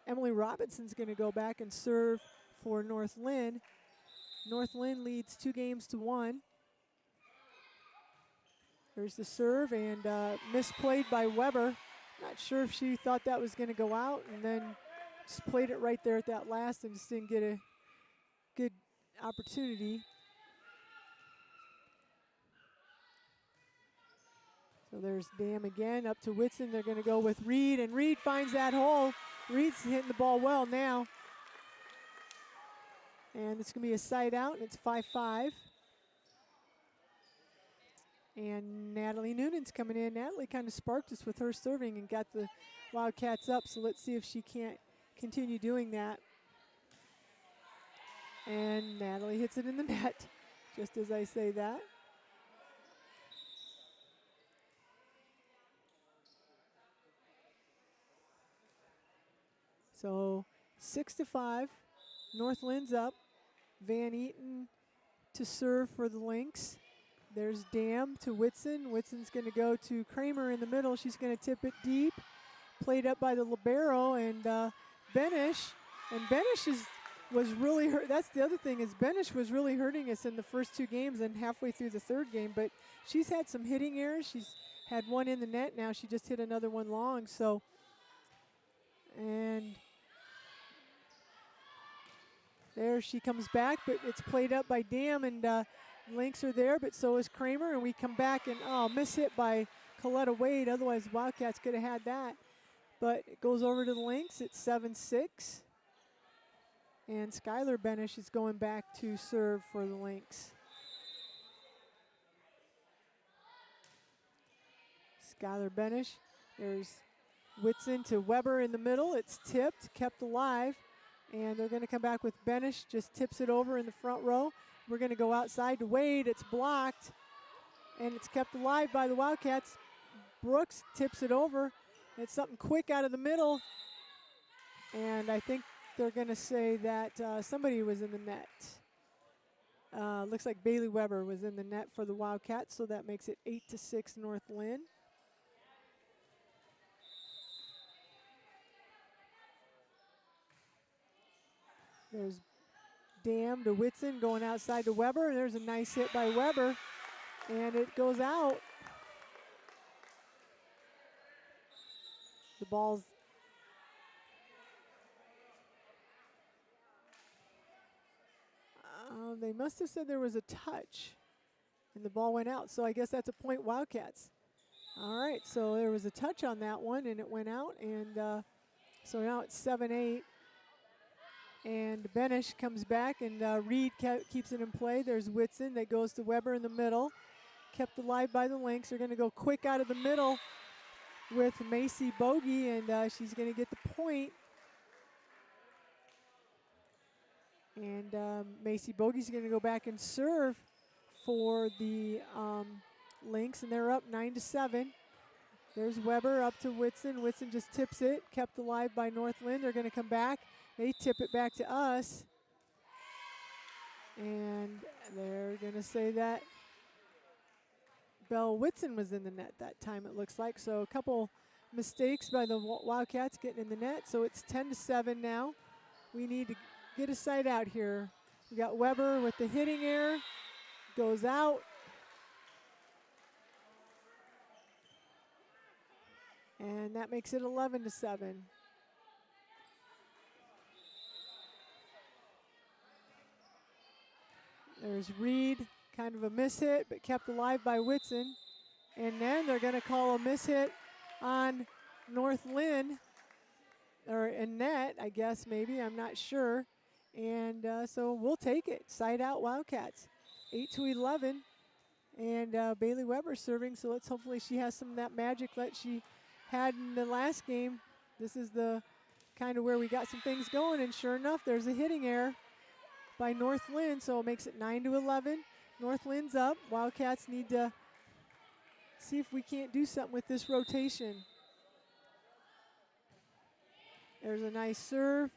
Emily Robinson's going to go back and serve for North Linn. North Linn leads 2-1. There's the serve, and misplayed by Weber. Not sure if she thought that was going to go out, and then just played it right there at that last and just didn't get a good opportunity. So there's Dam again, up to Whitson. They're going to go with Reed, and Reed finds that hole. Reed's hitting the ball well now. And it's going to be a side out, and it's 5-5. And Natalie Noonan's coming in. Natalie kind of sparked us with her serving and got the Wildcats up, so let's see if she can't continue doing that. And Natalie hits it in the net, just as I say that. So 6-5, North Lynn's up. Van Eaton to serve for the Lynx. There's Dam to Whitson. Whitson's going to go to Kramer in the middle. She's going to tip it deep. Played up by the libero and Benish. And Benish was really hurt. That's the other thing is Benish was really hurting us in the first two games and halfway through the third game. But she's had some hitting errors. She's had one in the net. Now she just hit another one long. So, and there she comes back, but it's played up by Dam, and Lynx are there, but so is Kramer, and we come back and, miss hit by Coletta Wade. Otherwise, Wildcats could have had that. But it goes over to the Lynx. It's 7-6. And Skylar Benish is going back to serve for the Lynx. Skylar Benish. There's Whitson to Weber in the middle. It's tipped, kept alive. And they're going to come back with Benish, just tips it over in the front row. We're going to go outside to Wade. It's blocked, and it's kept alive by the Wildcats. Brooks tips it over. It's something quick out of the middle, and I think they're going to say that somebody was in the net. Looks like Bailey Weber was in the net for the Wildcats, so that makes it 8-6 North Lynn. There's Dam to Whitson going outside to Weber. And there's a nice hit by Weber, and it goes out. The ball's they must have said there was a touch, and the ball went out. So I guess that's a point Wildcats. All right, so there was a touch on that one, and it went out, and so now it's 7-8. And Benish comes back, and Reed keeps it in play. There's Whitson that goes to Weber in the middle. Kept alive by the Lynx. They're going to go quick out of the middle with Macy Bogey, and she's going to get the point. And Macy Bogey's going to go back and serve for the Lynx, and they're up 9-7. There's Weber up to Whitson. Whitson just tips it, kept alive by North Lynn. They're going to come back. They tip it back to us. And they're going to say that Belle Whitson was in the net that time, it looks like. So a couple mistakes by the Wildcats getting in the net. So it's 10-7 now. We need to get a side out here. We got Weber with the hitting error. Goes out. And that makes it 11-7. There's Reed, kind of a miss hit, but kept alive by Whitson. And then they're going to call a miss hit on North Lynn, or a net, I guess, maybe, I'm not sure. And so we'll take it. Side out Wildcats, 8-11. And Bailey Weber serving, so let's hopefully she has some of that magic that she had in the last game. This is the kind of where we got some things going, and sure enough, there's a hitting error by North Lynn, so it makes it 9-11. North Lynn's up. Wildcats need to see if we can't do something with this rotation. There's a nice serve,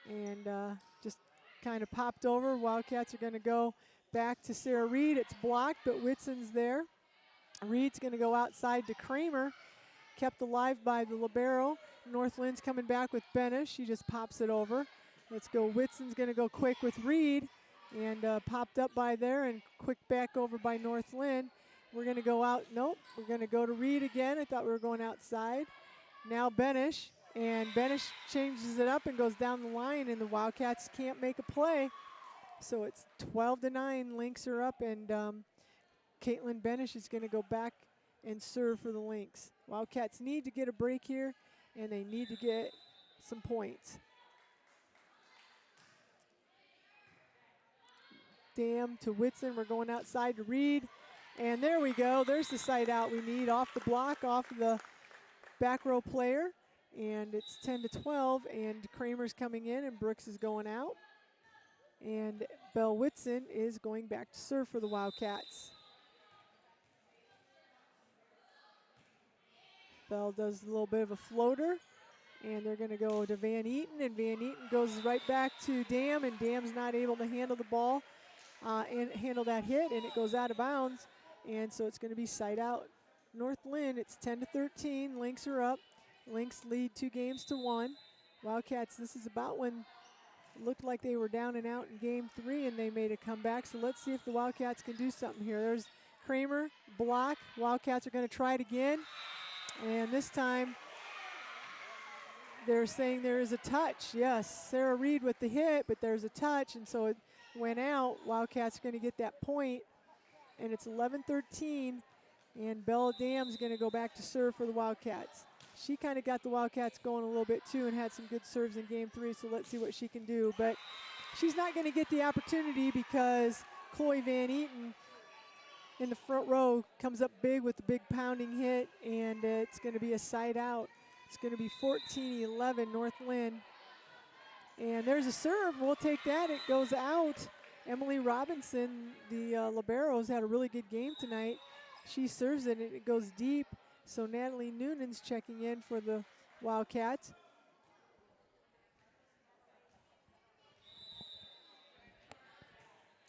and just kind of popped over. Wildcats are going to go back to Sarah Reed. It's blocked, but Whitson's there. Reed's going to go outside to Kramer. Kept alive by the libero. North Lynn's coming back with Benish. She just pops it over. Let's go. Whitson's going to go quick with Reed, and popped up by there, and quick back over by North Lynn. We're going to go out. Nope. We're going to go to Reed again. I thought we were going outside. Now Benish, and Benish changes it up and goes down the line, and the Wildcats can't make a play. So it's 12-9. Lynx are up, and Caitlin Benish is going to go back and serve for the Lynx. Wildcats need to get a break here, and they need to get some points. Dam to Whitson. We're going outside to Reed. And there we go. There's the side out we need off the block, off of the back row player. And it's 10-12, and Kramer's coming in, and Brooks is going out. And Belle Whitson is going back to serve for the Wildcats. Belle does a little bit of a floater, and they're going to go to Van Eaton, and Van Eaton goes right back to Dam, and Dam's not able to handle the ball and handle that hit, and it goes out of bounds, and so it's going to be side out. North Linn, it's 10-13. Lynx are up. Lynx lead 2-1. Wildcats, this is about when it looked like they were down and out in game 3, and they made a comeback. So let's see if the Wildcats can do something here. There's Kramer, block. Wildcats are going to try it again, and this time they're saying there is a touch. Yes, Sarah Reed with the hit, but there's a touch, and so it went out. Wildcats are going to get that point, and it's 11-13, and Bella Dam's going to go back to serve for the Wildcats. She kind of got the Wildcats going a little bit too and had some good serves in game 3, so let's see what she can do. But she's not going to get the opportunity because Chloe Van Eaton in the front row comes up big with the big pounding hit, and it's going to be a side out. It's going to be 14-11 North Linn. And there's a serve. We'll take that. It goes out. Emily Robinson, the libero's had a really good game tonight. She serves it, and it goes deep. So Natalie Noonan's checking in for the Wildcats.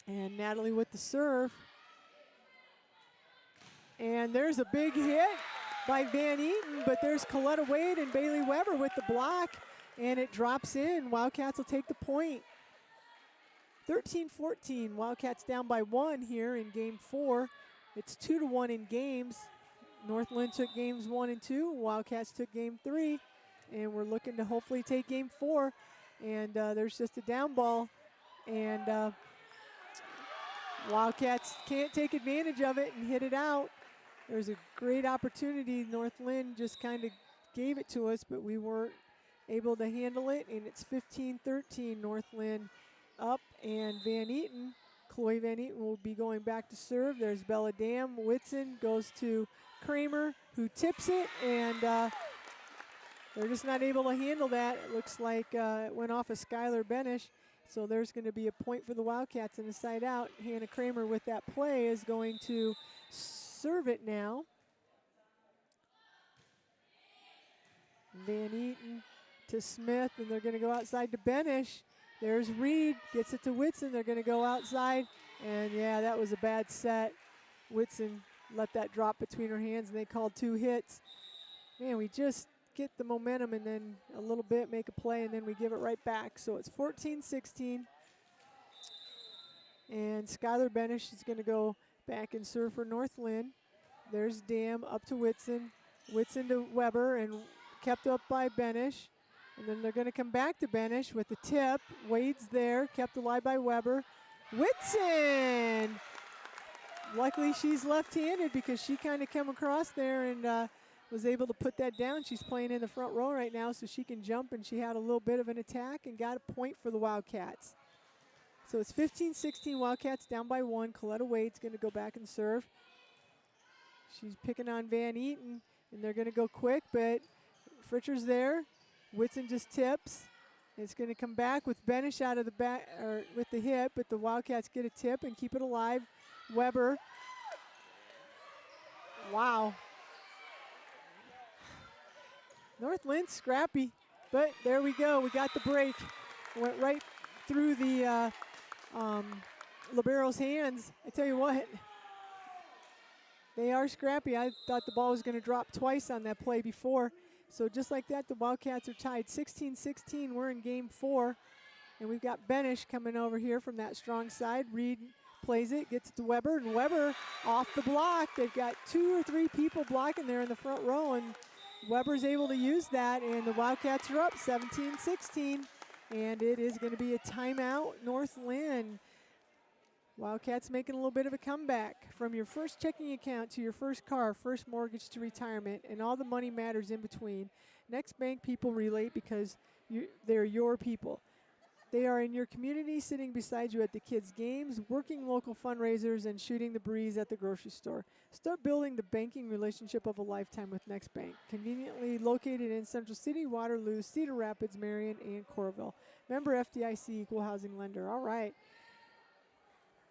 And Natalie with the serve. And there's a big hit by Van Eaton, but there's Coletta Wade and Bailey Weber with the block, and it drops in. Wildcats will take the point. 13-14, Wildcats down by 1 here in game 4. It's 2-1 in games. North Linn took games 1 and 2. Wildcats took game 3, and we're looking to hopefully take game 4. And there's just a down ball, and Wildcats can't take advantage of it and hit it out. There's a great opportunity. North Linn just kind of gave it to us, but we weren't able to handle it, and it's 15-13 North Linn up, and Van Eaton, Chloe Van Eaton will be going back to serve. There's Bella Dam. Whitson goes to Kramer, who tips it, and they're just not able to handle that. It looks like it went off of Skylar Benish, so there's going to be a point for the Wildcats and a side out. Hannah Kramer with that play is going to serve it now. Van Eaton to Smith, and they're going to go outside to Benish. There's Reed, gets it to Whitson. They're going to go outside, and yeah, that was a bad set. Whitson let that drop between her hands, and they called 2 hits. Man, we just get the momentum and then a little bit, make a play, and then we give it right back. So it's 14-16, and Skylar Benish is going to go back and serve for North Linn. There's Dam up to Whitson. Whitson to Weber, and kept up by Benish. And then they're going to come back to Benish with the tip. Wade's there, kept alive by Weber. Whitson! Luckily she's left-handed because she kind of came across there and was able to put that down. She's playing in the front row right now, so she can jump, and she had a little bit of an attack and got a point for the Wildcats. So it's 15-16, Wildcats down by 1. Coletta Wade's going to go back and serve. She's picking on Van Eaton, and they're going to go quick, but Fritcher's there. Whitson just tips. It's going to come back with Benish out of the back, or with the hip, but the Wildcats get a tip and keep it alive. Weber. Wow. North Linn scrappy, but there we go. We got the break. Went right through the libero's hands. I tell you what, they are scrappy. I thought the ball was going to drop twice on that play before. So just like that, the Wildcats are tied 16-16. We're in game 4. And we've got Benish coming over here from that strong side. Reed plays it, gets it to Weber, and Weber off the block. They've got 2 or 3 people blocking there in the front row, and Weber's able to use that, and the Wildcats are up 17-16. And it is going to be a timeout, North Linn. Wildcats making a little bit of a comeback. From your first checking account to your first car, first mortgage to retirement, and all the money matters in between. Next Bank people relate because they're your people. They are in your community, sitting beside you at the kids' games, working local fundraisers, and shooting the breeze at the grocery store. Start building the banking relationship of a lifetime with Next Bank. Conveniently located in Central City, Waterloo, Cedar Rapids, Marion, and Coralville. member FDIC equal housing lender. All right.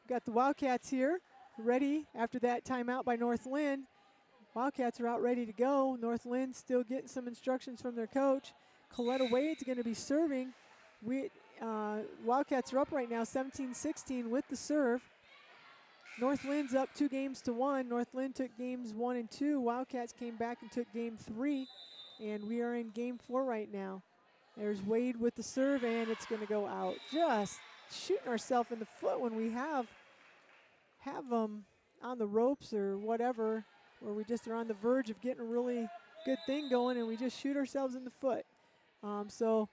Got the Wildcats here ready after that timeout by North Linn. Wildcats are out ready to go. North Linn still getting some instructions from their coach. Coletta Wade's going to be serving. Wildcats are up right now 17-16 with the serve. North Lynn's up 2-1. North Linn took games 1 and 2. Wildcats came back and took game 3. And we are in game 4 right now. There's Wade with the serve, and it's going to go out. Just shooting ourselves in the foot when we have them on the ropes or whatever, where we just are on the verge of getting a really good thing going, and we just shoot ourselves in the foot. So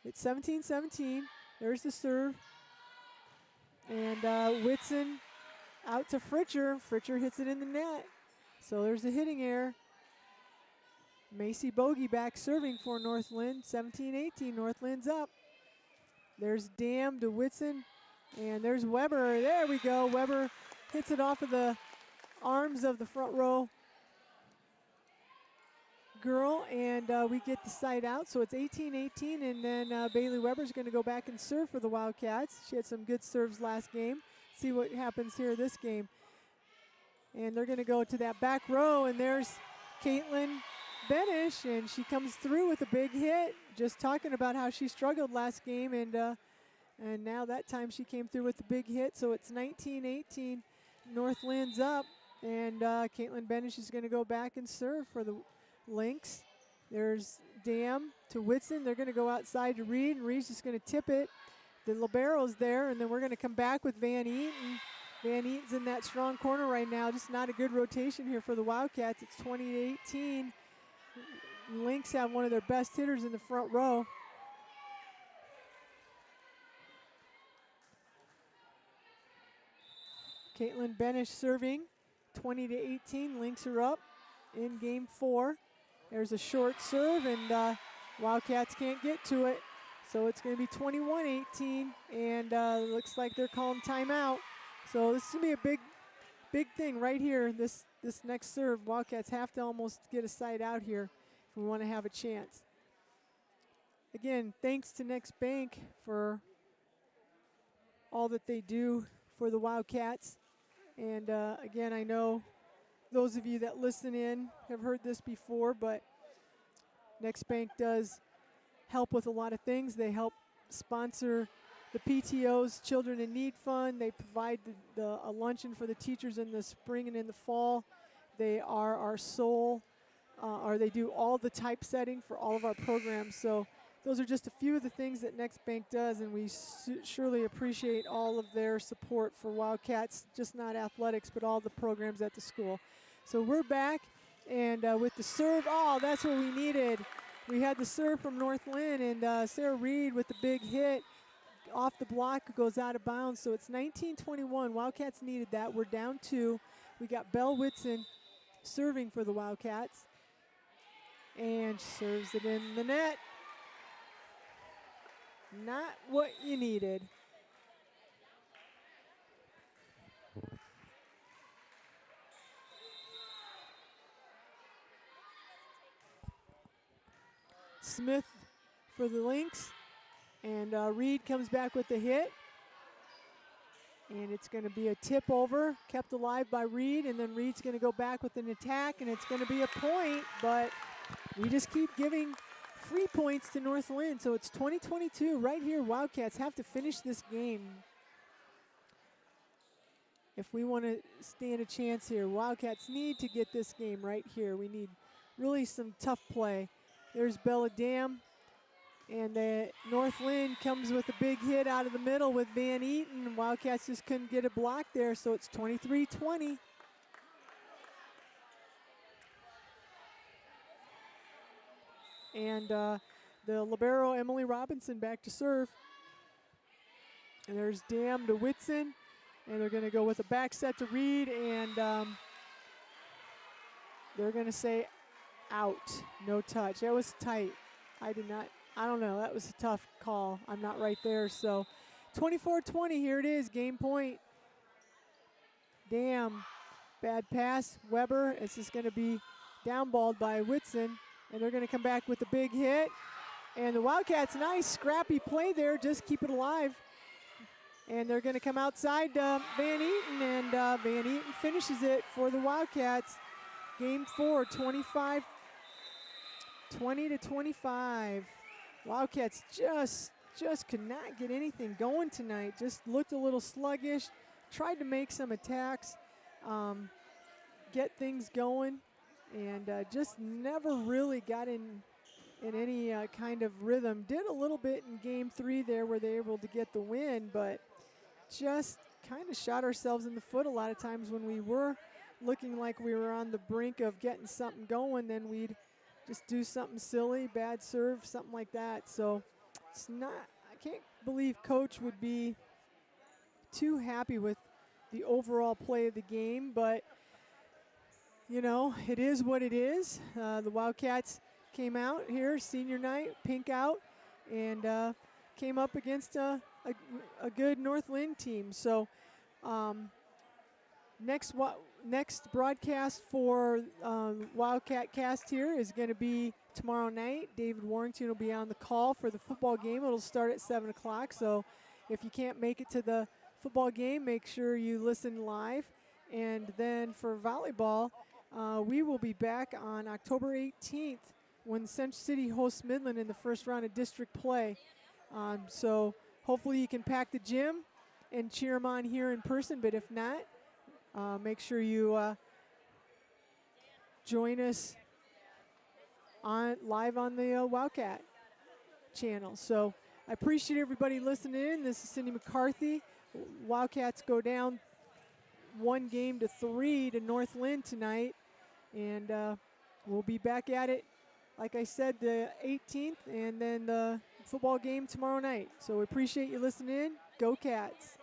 it's 17-17. There's the serve. And Whitson out to Fritcher. Fritcher hits it in the net. So there's a hitting error. Macy Bogey back serving for North Linn. 17-18. North Lynn's up. There's Dam to Whitson. And there's Weber. There we go. Weber hits it off of the arms of the front row girl, and we get the side out. So it's 18-18, and then Bailey Weber's going to go back and serve for the Wildcats. She had some good serves last game. See what happens here this game. And they're going to go to that back row, and there's Caitlin Benish, and she comes through with a big hit. Just talking about how she struggled last game, and now that time she came through with a big hit. So it's 19-18. North Lynn's up, and Caitlin Benish is going to go back and serve for the Lynx. There's Dam to Whitson. They're going to go outside to Reed, and Reed's just going to tip it. The libero's there, and then we're going to come back with Van Eaton. Van Eaton's in that strong corner right now. Just not a good rotation here for the Wildcats. It's 20-18. Lynx have one of their best hitters in the front row. Caitlin Benish serving. 20-18. Lynx are up in game 4. There's a short serve, and Wildcats can't get to it. So it's going to be 21-18, and looks like they're calling timeout. So this is going to be a big thing right here. This next serve, Wildcats have to almost get a side out here if we want to have a chance. Again, thanks to Next Bank for all that they do for the Wildcats. And again, I know those of you that listen in have heard this before, but Next Bank does help with a lot of things. They help sponsor the PTO's Children in Need Fund. They provide a luncheon for the teachers in the spring and in the fall. They are our sole, or they do all the typesetting for all of our programs. So those are just a few of the things that Next Bank does, and we surely appreciate all of their support for Wildcats, just not athletics, but all the programs at the school. So we're back, and with the serve, oh, that's what we needed. We had the serve from North Linn, and Sarah Reed with the big hit off the block goes out of bounds. So it's 19-21. Wildcats needed that. We're down 2. We got Belle Whitson serving for the Wildcats, and serves it in the net. Not what you needed. Smith for the Lynx, and Reed comes back with the hit, and it's going to be a tip over, kept alive by Reed, and then Reed's going to go back with an attack, and it's going to be a point, but we just keep giving free points to North Linn. So it's 20-22 right here. Wildcats have to finish this game if we want to stand a chance here. Wildcats need to get this game right here. We need really some tough play. There's Bella Dam, and the North Linn comes with a big hit out of the middle with Van Eaton. Wildcats just couldn't get a block there, so it's 23-20. And the libero, Emily Robinson, back to serve. And there's Dam to Whitson, and they're going to go with a back set to Reed, and they're going to say out, no touch. That was tight. I don't know, that was a tough call. I'm not right there. So 24-20, here it is, game point. Dam, bad pass, Weber. It's just going to be downballed by Whitson, and they're going to come back with a big hit. And the Wildcats, nice scrappy play there, just keep it alive. And they're going to come outside Van Eaton, and Van Eaton finishes it for the Wildcats. Game 4, 20-25. Wildcats just could not get anything going tonight. Just looked a little sluggish. Tried to make some attacks, get things going, and just never really got in any kind of rhythm. Did a little bit in game 3 there where they were able to get the win, but just kind of shot ourselves in the foot a lot of times when we were looking like we were on the brink of getting something going. Then we'd just do something silly, bad serve, something like that. So it's not, I can't believe Coach would be too happy with the overall play of the game, but you know, it is what it is. The Wildcats came out here, senior night, pink out, and came up against a good North Linn team. So next broadcast for Wildcat Cast here is going to be tomorrow night. David Warrington will be on the call for the football game. It'll start at 7 o'clock. So if you can't make it to the football game, make sure you listen live. And then for volleyball, we will be back on October 18th when Central City hosts Midland in the first round of district play. So hopefully you can pack the gym and cheer them on here in person, but if not, make sure you join us live on the Wildcat channel. So I appreciate everybody listening in. This is Cindy McCarthy. Wildcats go down 1-3 to North Linn tonight, and we'll be back at it, like I said, the 18th, and then the football game tomorrow night. So we appreciate you listening in. Go Cats.